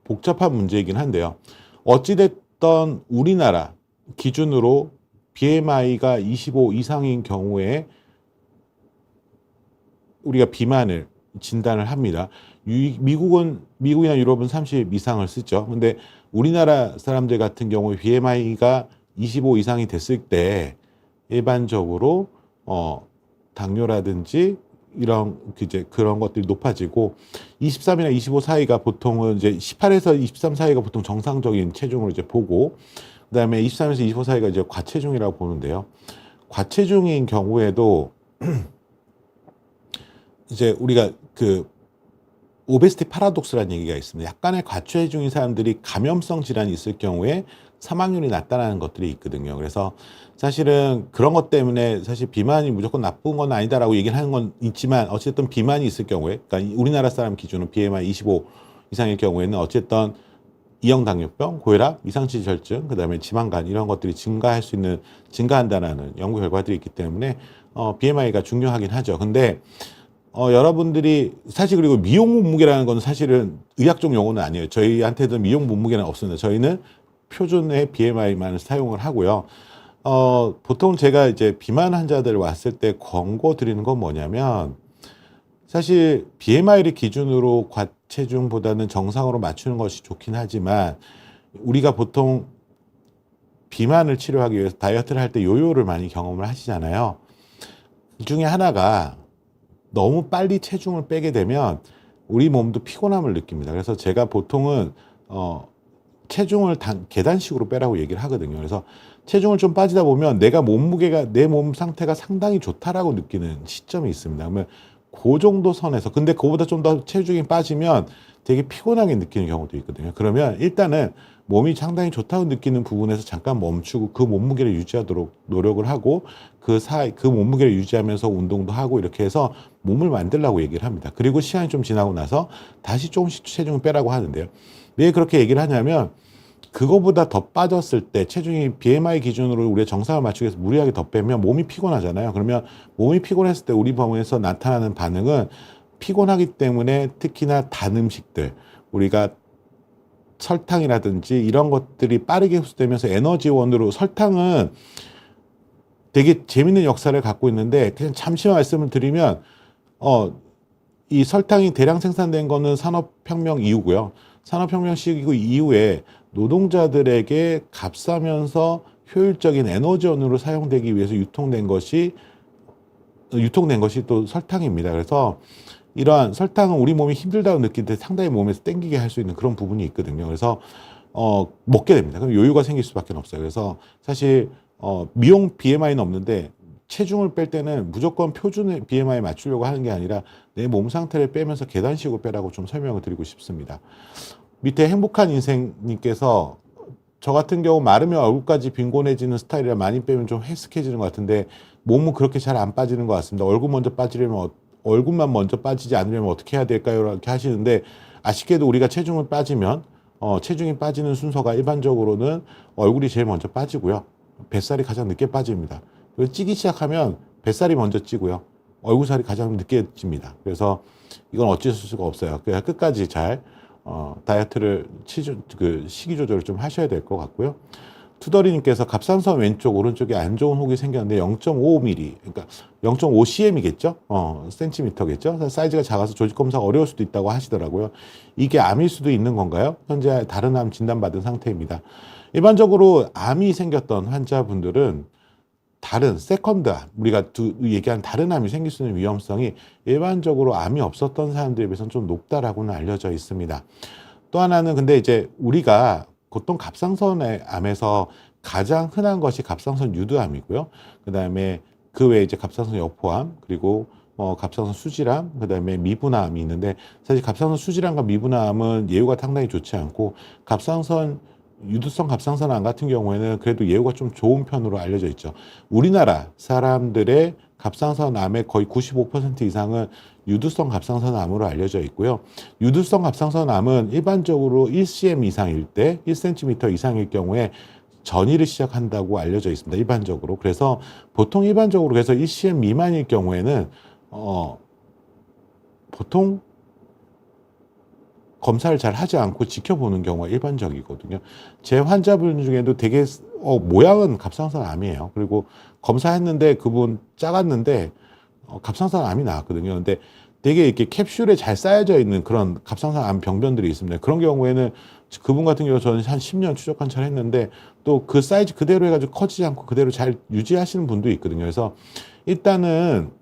복잡한 문제이긴 한데요. 어찌됐던 우리나라 기준으로 BMI가 25 이상인 경우에 우리가 비만을 진단을 합니다. 미국이나 유럽은 30 이상을 쓰죠. 근데 우리나라 사람들 같은 경우에 BMI가 25 이상이 됐을 때 일반적으로 당뇨라든지 이런 이제 그런 것들이 높아지고, 23이나 25 사이가 보통은 이제 18에서 23 사이가 보통 정상적인 체중으로 이제 보고, 그다음에 23에서 25 사이가 이제 과체중이라고 보는데요. 과체중인 경우에도 이제 우리가 그 오베시티 파라독스라는 얘기가 있습니다. 약간의 과체중인 사람들이 감염성 질환이 있을 경우에 사망률이 낮다는 것들이 있거든요. 그래서 사실은 그런 것 때문에 사실 비만이 무조건 나쁜 건 아니다라고 얘기를 하는 건 있지만, 어쨌든 비만이 있을 경우에, 그러니까 우리나라 사람 기준으로 BMI 25 이상일 경우에는 어쨌든 이형 당뇨병, 고혈압, 이상치질혈증, 그다음에 지방간 이런 것들이 증가한다는 연구 결과들이 있기 때문에 BMI가 중요하긴 하죠. 근데 여러분들이 사실, 그리고 미용 몸무게라는 건 사실은 의학적 용어는 아니에요. 저희한테도 미용 몸무게는 없습니다. 저희는 표준의 BMI만 사용을 하고요. 보통 제가 이제 비만 환자들 왔을 때 권고 드리는 건 뭐냐면, 사실 BMI를 기준으로 과체중보다는 정상으로 맞추는 것이 좋긴 하지만, 우리가 보통 비만을 치료하기 위해서 다이어트를 할 때 요요를 많이 경험을 하시잖아요. 그 중에 하나가 너무 빨리 체중을 빼게 되면 우리 몸도 피곤함을 느낍니다. 그래서 제가 보통은 체중을 계단식으로 빼라고 얘기를 하거든요. 그래서 체중을 좀 빠지다 보면 내 몸 상태가 상당히 좋다라고 느끼는 시점이 있습니다. 그러면 그 정도 선에서, 근데 그거보다 좀 더 체중이 빠지면 되게 피곤하게 느끼는 경우도 있거든요. 그러면 일단은 몸이 상당히 좋다고 느끼는 부분에서 잠깐 멈추고 그 몸무게를 유지하도록 노력을 하고, 그 몸무게를 유지하면서 운동도 하고 이렇게 해서 몸을 만들라고 얘기를 합니다. 그리고 시간이 좀 지나고 나서 다시 조금씩 체중을 빼라고 하는데요. 왜 그렇게 얘기를 하냐면, 그거보다 더 빠졌을 때 체중이 BMI 기준으로 우리가 정상을 맞추기 위해서 무리하게 더 빼면 몸이 피곤하잖아요. 그러면 몸이 피곤했을 때 우리 몸에서 나타나는 반응은, 피곤하기 때문에 특히나 단 음식들, 우리가 설탕이라든지 이런 것들이 빠르게 흡수되면서 에너지원으로, 설탕은 되게 재밌는 역사를 갖고 있는데, 그냥 잠시 말씀을 드리면 이 설탕이 대량 생산된 거는 산업혁명 이후고요. 산업혁명 시기고 이후에 노동자들에게 값싸면서 효율적인 에너지원으로 사용되기 위해서 유통된 것이 또 설탕입니다. 그래서 이러한 설탕은 우리 몸이 힘들다고 느낄 때 상당히 몸에서 땡기게 할 수 있는 그런 부분이 있거든요. 그래서 먹게 됩니다. 그럼 요요가 생길 수밖에 없어요. 그래서 사실 미용 BMI는 없는데 체중을 뺄 때는 무조건 표준의 BMI 맞추려고 하는 게 아니라 내 몸 상태를 빼면서 계단식으로 빼라고 좀 설명을 드리고 싶습니다. 밑에 행복한 인생님께서, 저 같은 경우 마르면 얼굴까지 빈곤해지는 스타일이라 많이 빼면 좀 헬스케지는 것 같은데 몸은 그렇게 잘 안 빠지는 것 같습니다. 얼굴만 먼저 빠지지 않으려면 어떻게 해야 될까요? 이렇게 하시는데, 아쉽게도 우리가 체중을 빠지면 체중이 빠지는 순서가 일반적으로는 얼굴이 제일 먼저 빠지고요. 뱃살이 가장 늦게 빠집니다. 찌기 시작하면 뱃살이 먼저 찌고요. 얼굴살이 가장 늦게 찝니다. 그래서 이건 어쩔 수가 없어요. 그냥 끝까지 잘 다이어트를 시기 조절을 좀 하셔야 될 것 같고요. 투덜이님께서 갑상선 왼쪽 오른쪽에 안 좋은 혹이 생겼는데 0.5mm, 그러니까 0.5cm이겠죠? 센티미터겠죠? 사이즈가 작아서 조직 검사가 어려울 수도 있다고 하시더라고요. 이게 암일 수도 있는 건가요? 현재 다른 암 진단받은 상태입니다. 일반적으로 암이 생겼던 환자분들은 다른 세컨드 암, 우리가 얘기한 다른 암이 생길 수 있는 위험성이 일반적으로 암이 없었던 사람들에 비해서는 좀 높다라고는 알려져 있습니다. 또 하나는 근데 이제 우리가 보통 갑상선의 암에서 가장 흔한 것이 갑상선 유두암이고요. 그 다음에 그 외에 이제 갑상선 여포암, 그리고 갑상선 수질암, 그 다음에 미분암이 있는데, 사실 갑상선 수질암과 미분암은 예후가 상당히 좋지 않고, 유두성 갑상선암 같은 경우에는 그래도 예후가 좀 좋은 편으로 알려져 있죠. 우리나라 사람들의 갑상선암의 거의 95% 이상은 유두성 갑상선암으로 알려져 있고요. 유두성 갑상선암은 일반적으로 1cm 이상일 때, 1cm 이상일 경우에 전이를 시작한다고 알려져 있습니다. 일반적으로. 그래서 보통 일반적으로 그래서 1cm 미만일 경우에는 보통 검사를 잘 하지 않고 지켜보는 경우가 일반적이거든요. 제 환자분 중에도 되게 모양은 갑상선 암이에요. 그리고 검사했는데 그분 작았는데 갑상선 암이 나왔거든요. 근데 되게 이렇게 캡슐에 잘 쌓여져 있는 그런 갑상선 암 병변들이 있습니다. 그런 경우에는 그분 같은 경우 저는 한 10년 추적 관찰 했는데 또 그 사이즈 그대로 해가지고 커지지 않고 그대로 잘 유지하시는 분도 있거든요. 그래서 일단은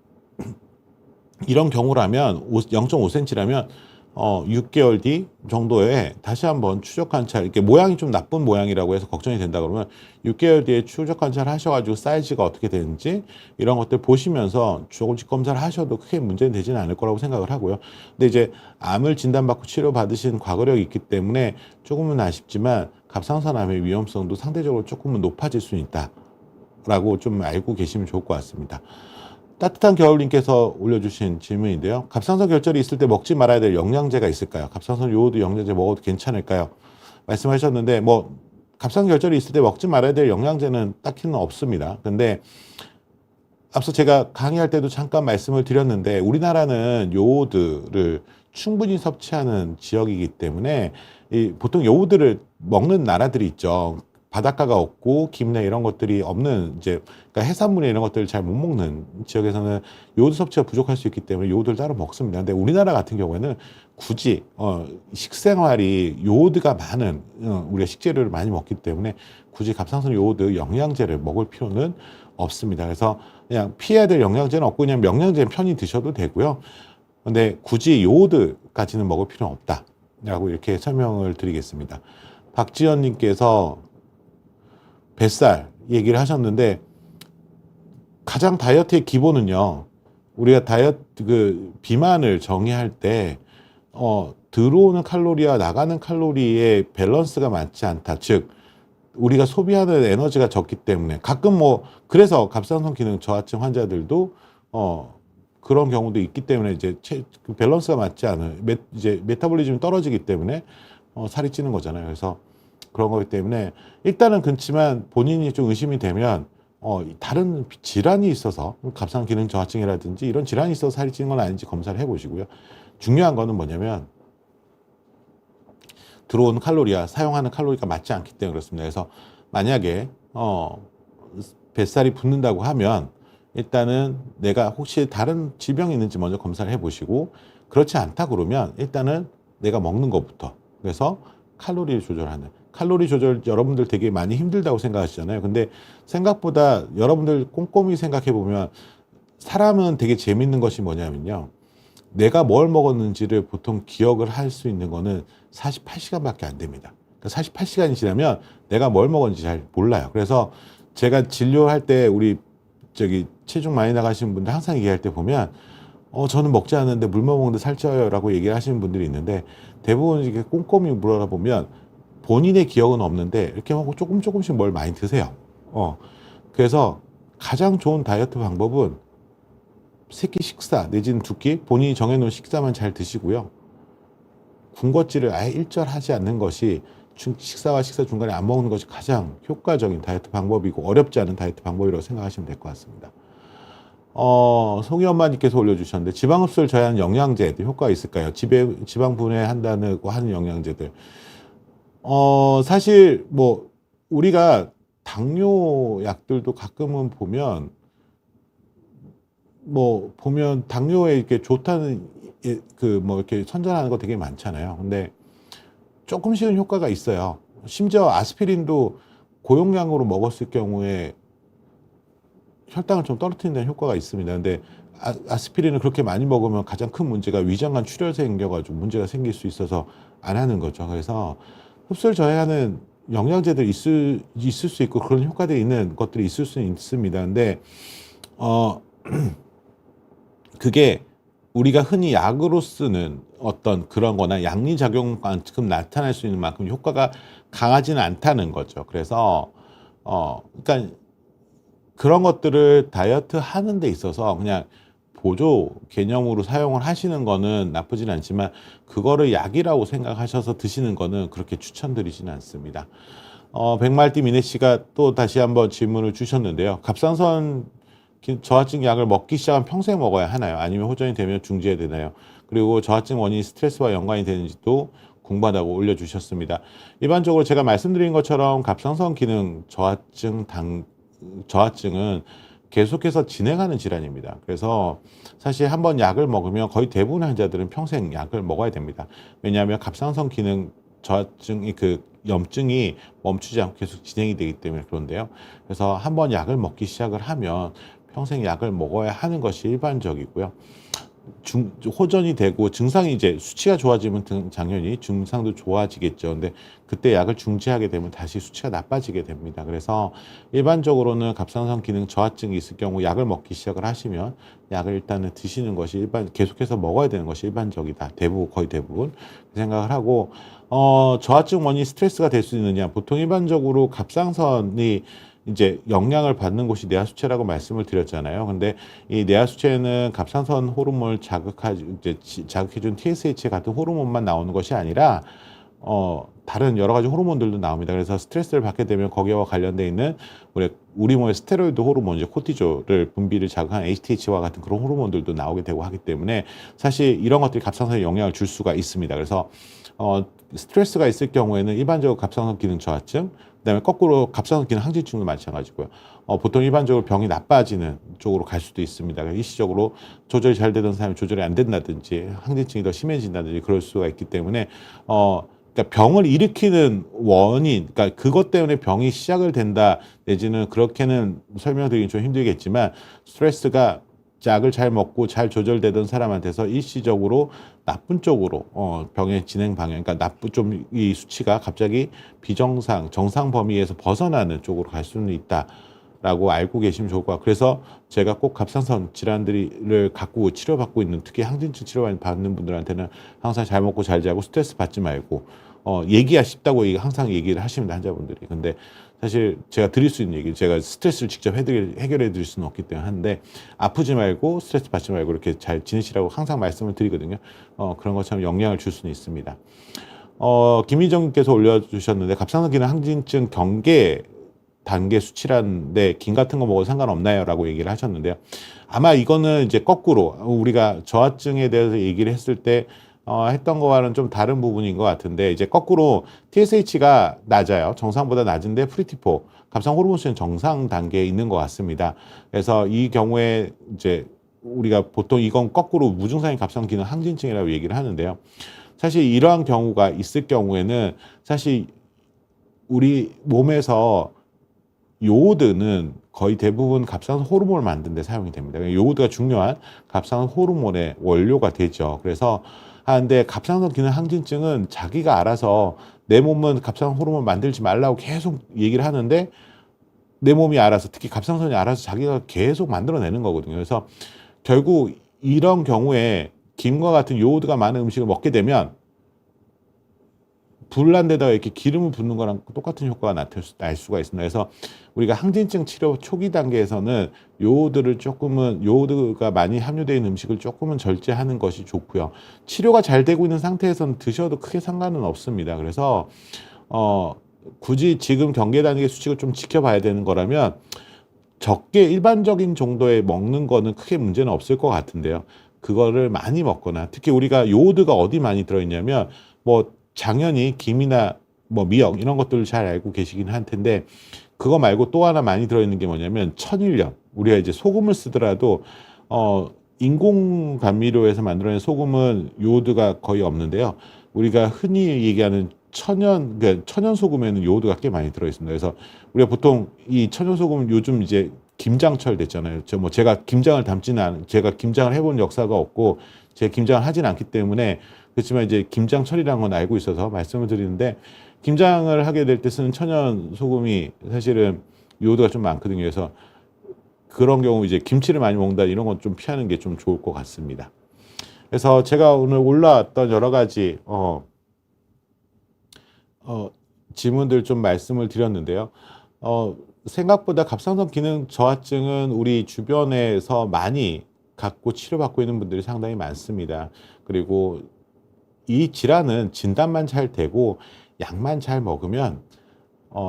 이런 경우라면 0.5cm라면 6개월 뒤 정도에 다시 한번 추적 관찰, 이렇게 모양이 좀 나쁜 모양이라고 해서 걱정이 된다 그러면 6개월 뒤에 추적 관찰 하셔가지고 사이즈가 어떻게 되는지 이런 것들 보시면서 조금씩 검사를 하셔도 크게 문제는 되지는 않을 거라고 생각을 하고요. 근데 이제 암을 진단받고 치료받으신 과거력이 있기 때문에 조금은 아쉽지만 갑상선암의 위험성도 상대적으로 조금은 높아질 수 있다라고 좀 알고 계시면 좋을 것 같습니다. 따뜻한 겨울님께서 올려주신 질문인데요. 갑상선 결절이 있을 때 먹지 말아야 될 영양제가 있을까요? 갑상선 요오드 영양제 먹어도 괜찮을까요? 말씀하셨는데 갑상선 결절이 있을 때 먹지 말아야 될 영양제는 딱히는 없습니다. 근데 앞서 제가 강의할 때도 잠깐 말씀을 드렸는데 우리나라는 요오드를 충분히 섭취하는 지역이기 때문에 보통 요오드를 먹는 나라들이 있죠. 바닷가가 없고 김내 이런 것들이 없는 이제 그러니까 해산물이 이런 것들을 잘 못 먹는 지역에서는 요오드 섭취가 부족할 수 있기 때문에 요오드를 따로 먹습니다. 근데 우리나라 같은 경우에는 굳이 식생활이 요오드가 많은 우리가 식재료를 많이 먹기 때문에 굳이 갑상선 요오드 영양제를 먹을 필요는 없습니다. 그래서 그냥 피해야 될 영양제는 없고 그냥 명량제 편히 드셔도 되고요. 근데 굳이 요오드까지는 먹을 필요는 없다라고 이렇게 설명을 드리겠습니다. 박지연님께서 뱃살 얘기를 하셨는데 가장 다이어트의 기본은요. 우리가 다이어트 비만을 정의할 때 들어오는 칼로리와 나가는 칼로리의 밸런스가 맞지 않다. 즉 우리가 소비하는 에너지가 적기 때문에 가끔 그래서 갑상선 기능 저하증 환자들도 그런 경우도 있기 때문에 이제 밸런스가 맞지 않은 이제 메타볼리즘이 떨어지기 때문에 살이 찌는 거잖아요. 그래서 그런 거기 때문에 일단은 그렇지만 본인이 좀 의심이 되면 다른 질환이 있어서 갑상 기능 저하증이라든지 이런 질환이 있어서 살이 찌는 건 아닌지 검사를 해보시고요. 중요한 거는 뭐냐면 들어오는 칼로리와 사용하는 칼로리가 맞지 않기 때문에 그렇습니다. 그래서 만약에 뱃살이 붙는다고 하면 일단은 내가 혹시 다른 질병이 있는지 먼저 검사를 해보시고 그렇지 않다 그러면 일단은 내가 먹는 것부터 그래서 칼로리를 조절하는 칼로리 조절 여러분들 되게 많이 힘들다고 생각하시잖아요. 근데 생각보다 여러분들 꼼꼼히 생각해 보면 사람은 되게 재밌는 것이 뭐냐면요. 내가 뭘 먹었는지를 보통 기억을 할 수 있는 거는 48시간밖에 안 됩니다. 그러니까 48시간이 지나면 내가 뭘 먹었는지 잘 몰라요. 그래서 제가 진료할 때 우리 체중 많이 나가시는 분들 항상 얘기할 때 보면 저는 먹지 않는데 물만 먹는데 살쪄요 라고 얘기를 하시는 분들이 있는데 대부분 이렇게 꼼꼼히 물어보면 본인의 기억은 없는데 이렇게 하고 조금씩 뭘 많이 드세요. 그래서 가장 좋은 다이어트 방법은 세끼 식사 내지는 두 끼 본인이 정해놓은 식사만 잘 드시고요. 군것질을 아예 일절하지 않는 것이 식사와 식사 중간에 안 먹는 것이 가장 효과적인 다이어트 방법이고 어렵지 않은 다이어트 방법이라고 생각하시면 될 것 같습니다. 송이 엄마님께서 올려주셨는데 지방 흡수를 저해하는 영양제들 효과가 있을까요? 지방 분해한다고 하는 영양제들. 사실 뭐 우리가 당뇨 약들도 가끔은 보면 당뇨에 이렇게 좋다는 그 뭐 이렇게 선전하는 거 되게 많잖아요. 근데 조금씩은 효과가 있어요. 심지어 아스피린도 고용량으로 먹었을 경우에 혈당을 좀 떨어뜨린다는 효과가 있습니다. 근데 아스피린을 그렇게 많이 먹으면 가장 큰 문제가 위장관 출혈 생겨가지고 문제가 생길 수 있어서 안 하는 거죠. 그래서 흡수를 저해하는 영양제들 있을 수 있고 그런 효과들이 있는 것들이 있을 수는 있습니다. 근데 그게 우리가 흔히 약으로 쓰는 어떤 그런 거나 양리작용만큼 나타날 수 있는 만큼 효과가 강하지는 않다는 거죠. 그래서 그러니까 그런 것들을 다이어트 하는 데 있어서 그냥 보조 개념으로 사용을 하시는 거는 나쁘진 않지만 그거를 약이라고 생각하셔서 드시는 거는 그렇게 추천드리지는 않습니다. 백말띠 미네 씨가 또 다시 한번 질문을 주셨는데요. 갑상선 저하증 약을 먹기 시작하면 평생 먹어야 하나요? 아니면 호전이 되면 중지해야 되나요? 그리고 저하증 원인이 스트레스와 연관이 되는지도 궁금하다고 올려주셨습니다. 일반적으로 제가 말씀드린 것처럼 갑상선 기능 저하증은 계속해서 진행하는 질환입니다. 그래서 사실 한번 약을 먹으면 거의 대부분의 환자들은 평생 약을 먹어야 됩니다. 왜냐하면 갑상선 기능 저하증이 그 염증이 멈추지 않고 계속 진행이 되기 때문에 그런데요. 그래서 한번 약을 먹기 시작을 하면 평생 약을 먹어야 하는 것이 일반적이고요. 호전이 되고 증상이 이제 수치가 좋아지면 당연히 증상도 좋아지겠죠. 근데 그때 약을 중지하게 되면 다시 수치가 나빠지게 됩니다. 그래서 일반적으로는 갑상선 기능 저하증이 있을 경우 약을 먹기 시작을 하시면 약을 일단은 드시는 것이 계속해서 먹어야 되는 것이 일반적이다. 거의 대부분 생각을 하고 저하증 원인 스트레스가 될 수 있느냐? 보통 일반적으로 갑상선이 이제 영향을 받는 곳이 뇌하수체라고 말씀을 드렸잖아요. 근데 이 뇌하수체는 갑상선 호르몬을 자극해준 TSH 같은 호르몬만 나오는 것이 아니라 다른 여러 가지 호르몬들도 나옵니다. 그래서 스트레스를 받게 되면 거기와 관련돼 있는 우리 몸의 스테로이드 호르몬, 이제 코티졸을 분비를 자극하는 HTH와 같은 그런 호르몬들도 나오게 되고 하기 때문에 사실 이런 것들이 갑상선에 영향을 줄 수가 있습니다. 그래서 스트레스가 있을 경우에는 일반적으로 갑상선 기능 저하증, 그다음에 거꾸로 갑상선 기능 항진증도 마찬가지고요. 보통 일반적으로 병이 나빠지는 쪽으로 갈 수도 있습니다. 일시적으로 조절이 잘 되던 사람이 조절이 안 된다든지 항진증이 더 심해진다든지 그럴 수가 있기 때문에 그러니까 병을 일으키는 원인, 그러니까 그것 때문에 병이 시작을 된다 내지는 그렇게는 설명드리긴 좀 힘들겠지만 스트레스가 약을 잘 먹고 잘 조절되던 사람한테서 일시적으로 나쁜 쪽으로 병의 진행 방향, 그러니까 이 수치가 갑자기 정상 범위에서 벗어나는 쪽으로 갈 수는 있다라고 알고 계시면 좋을 것 같아요. 그래서 제가 꼭 갑상선 질환들을 갖고 치료받고 있는 특히 항진증 치료받는 분들한테는 항상 잘 먹고 잘 자고 스트레스 받지 말고 얘기가 쉽다고 항상 얘기를 하십니다, 환자분들이. 근데 사실 제가 드릴 수 있는 얘기, 제가 스트레스를 직접 해결해 드릴 수는 없기 때문에 하는데 아프지 말고 스트레스 받지 말고 이렇게 잘 지내시라고 항상 말씀을 드리거든요. 그런 것처럼 영향을 줄 수는 있습니다. 김희정님께서 올려주셨는데 갑상선 기능 항진증 경계 단계 수치라는데 김 같은 거 먹어도 상관없나요? 라고 얘기를 하셨는데요. 아마 이거는 이제 거꾸로 우리가 저하증에 대해서 얘기를 했을 때 했던 거와는 좀 다른 부분인 것 같은데 이제 거꾸로 TSH가 낮아요. 정상보다 낮은데 프리티포, 갑상 호르몬 수치는 정상 단계에 있는 것 같습니다. 그래서 이 경우에 이제 우리가 보통 이건 거꾸로 무증상인 갑상 기능 항진증이라고 얘기를 하는데요. 사실 이러한 경우가 있을 경우에는 사실 우리 몸에서 요오드는 거의 대부분 갑상선 호르몬을 만드는 데 사용이 됩니다. 요오드가 중요한 갑상선 호르몬의 원료가 되죠. 그래서 하는데 갑상선 기능 항진증은 자기가 알아서 내 몸은 갑상선 호르몬 만들지 말라고 계속 얘기를 하는데 내 몸이 알아서, 특히 갑상선이 알아서 자기가 계속 만들어내는 거거든요. 그래서 결국 이런 경우에 김과 같은 요오드가 많은 음식을 먹게 되면 불난 데다가 이렇게 기름을 붓는 거랑 똑같은 효과가 날 수가 있습니다. 그래서 우리가 항진증 치료 초기 단계에서는 요오드가 많이 함유되어 있는 음식을 조금은 절제하는 것이 좋고요. 치료가 잘 되고 있는 상태에서는 드셔도 크게 상관은 없습니다. 그래서 굳이 지금 경계 단계 수칙을 좀 지켜봐야 되는 거라면 적게 일반적인 정도의 먹는 거는 크게 문제는 없을 것 같은데요. 그거를 많이 먹거나 특히 우리가 요오드가 어디 많이 들어있냐면 뭐 당연히 김이나 뭐 미역 이런 것들을 잘 알고 계시긴 할 텐데 그거 말고 또 하나 많이 들어있는 게 뭐냐면 천일염. 우리가 이제 소금을 쓰더라도 인공 감미료에서 만들어낸 소금은 요오드가 거의 없는데요. 우리가 흔히 얘기하는 그러니까 천연 소금에는 요오드가 꽤 많이 들어있습니다. 그래서 우리가 보통 이 천연 소금은 요즘 이제 김장철 됐잖아요. 제가 김장을 제가 김장을 해본 역사가 없고 제가 김장을 하진 않기 때문에 그렇지만 이제 김장철이라는 건 알고 있어서 말씀을 드리는데 김장을 하게 될 때 쓰는 천연 소금이 사실은 요오드가 좀 많거든요. 그래서 그런 경우 이제 김치를 많이 먹는다 이런 건 좀 피하는 게 좀 좋을 것 같습니다. 그래서 제가 오늘 올라왔던 여러 가지 질문들 좀 말씀을 드렸는데요. 생각보다 갑상선 기능 저하증은 우리 주변에서 많이 갖고 치료받고 있는 분들이 상당히 많습니다. 그리고 이 질환은 진단만 잘 되고 약만 잘 먹으면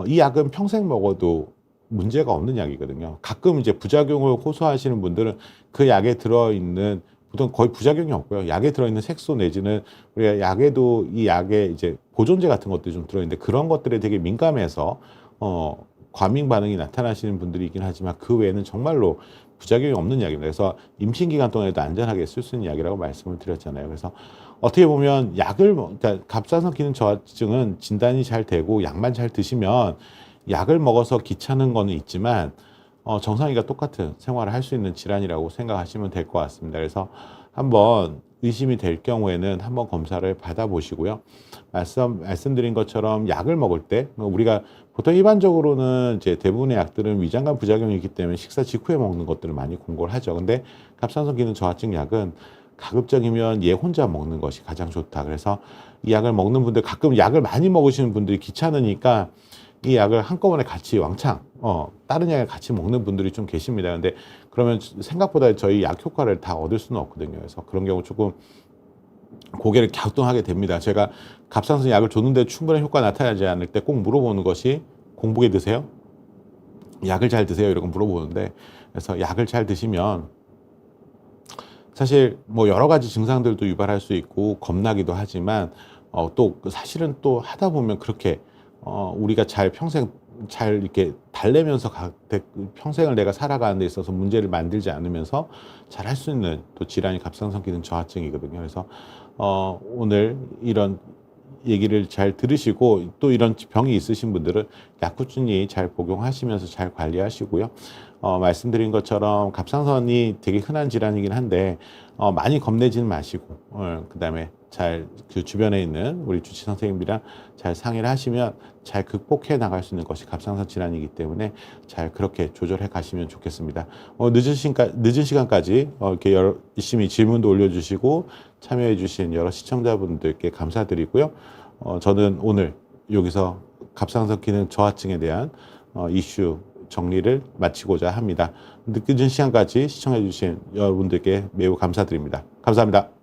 이 약은 평생 먹어도 문제가 없는 약이거든요. 가끔 이제 부작용을 호소하시는 분들은 그 약에 들어있는 보통 거의 부작용이 없고요. 약에 들어있는 색소 내지는 우리가 약에도 이 약에 이제 보존제 같은 것들이 좀 들어있는데 그런 것들에 되게 민감해서 과민 반응이 나타나시는 분들이 있긴 하지만 그 외에는 정말로 부작용이 없는 약입니다. 그래서 임신 기간 동안에도 안전하게 쓸 수 있는 약이라고 말씀을 드렸잖아요. 그래서 어떻게 보면 그러니까 갑상선 기능 저하증은 진단이 잘 되고 약만 잘 드시면 약을 먹어서 귀찮은 거는 있지만 정상이가 똑같은 생활을 할 수 있는 질환이라고 생각하시면 될 것 같습니다. 그래서 한번 의심이 될 경우에는 한번 검사를 받아보시고요. 말씀드린 것처럼 약을 먹을 때 우리가 보통 일반적으로는 이제 대부분의 약들은 위장관 부작용이 있기 때문에 식사 직후에 먹는 것들을 많이 권고를 하죠. 근데 갑상선 기능 저하증 약은 가급적이면 얘 혼자 먹는 것이 가장 좋다. 그래서 이 약을 먹는 분들 가끔 약을 많이 먹으시는 분들이 귀찮으니까 이 약을 한꺼번에 같이 왕창 다른 약을 같이 먹는 분들이 좀 계십니다. 근데 그러면 생각보다 저희 약 효과를 다 얻을 수는 없거든요. 그래서 그런 경우 조금 고개를 갸우뚱하게 됩니다. 제가 갑상선 약을 줬는데 충분한 효과 나타나지 않을 때 꼭 물어보는 것이 공복에 드세요? 약을 잘 드세요? 이렇게 물어보는데 그래서 약을 잘 드시면 사실 뭐 여러 가지 증상들도 유발할 수 있고 겁나기도 하지만 또 사실은 또 하다 보면 그렇게 우리가 평생 잘 이렇게 달래면서 평생을 내가 살아가는 데 있어서 문제를 만들지 않으면서 잘 할 수 있는 또 질환이 갑상선 기능 저하증이거든요. 그래서 오늘 이런 얘기를 잘 들으시고 또 이런 병이 있으신 분들은 약 꾸준히 잘 복용하시면서 잘 관리하시고요. 말씀드린 것처럼 갑상선이 되게 흔한 질환이긴 한데 많이 겁내지는 마시고 그다음에 잘 그 주변에 있는 우리 주치 선생님이랑 잘 상의를 하시면 잘 극복해 나갈 수 있는 것이 갑상선 질환이기 때문에 잘 그렇게 조절해 가시면 좋겠습니다. 늦은 시간까지 이렇게 열심히 질문도 올려주시고 참여해 주신 여러 시청자분들께 감사드리고요. 저는 오늘 여기서 갑상선 기능 저하증에 대한 이슈 정리를 마치고자 합니다. 늦은 시간까지 시청해 주신 여러분들께 매우 감사드립니다. 감사합니다.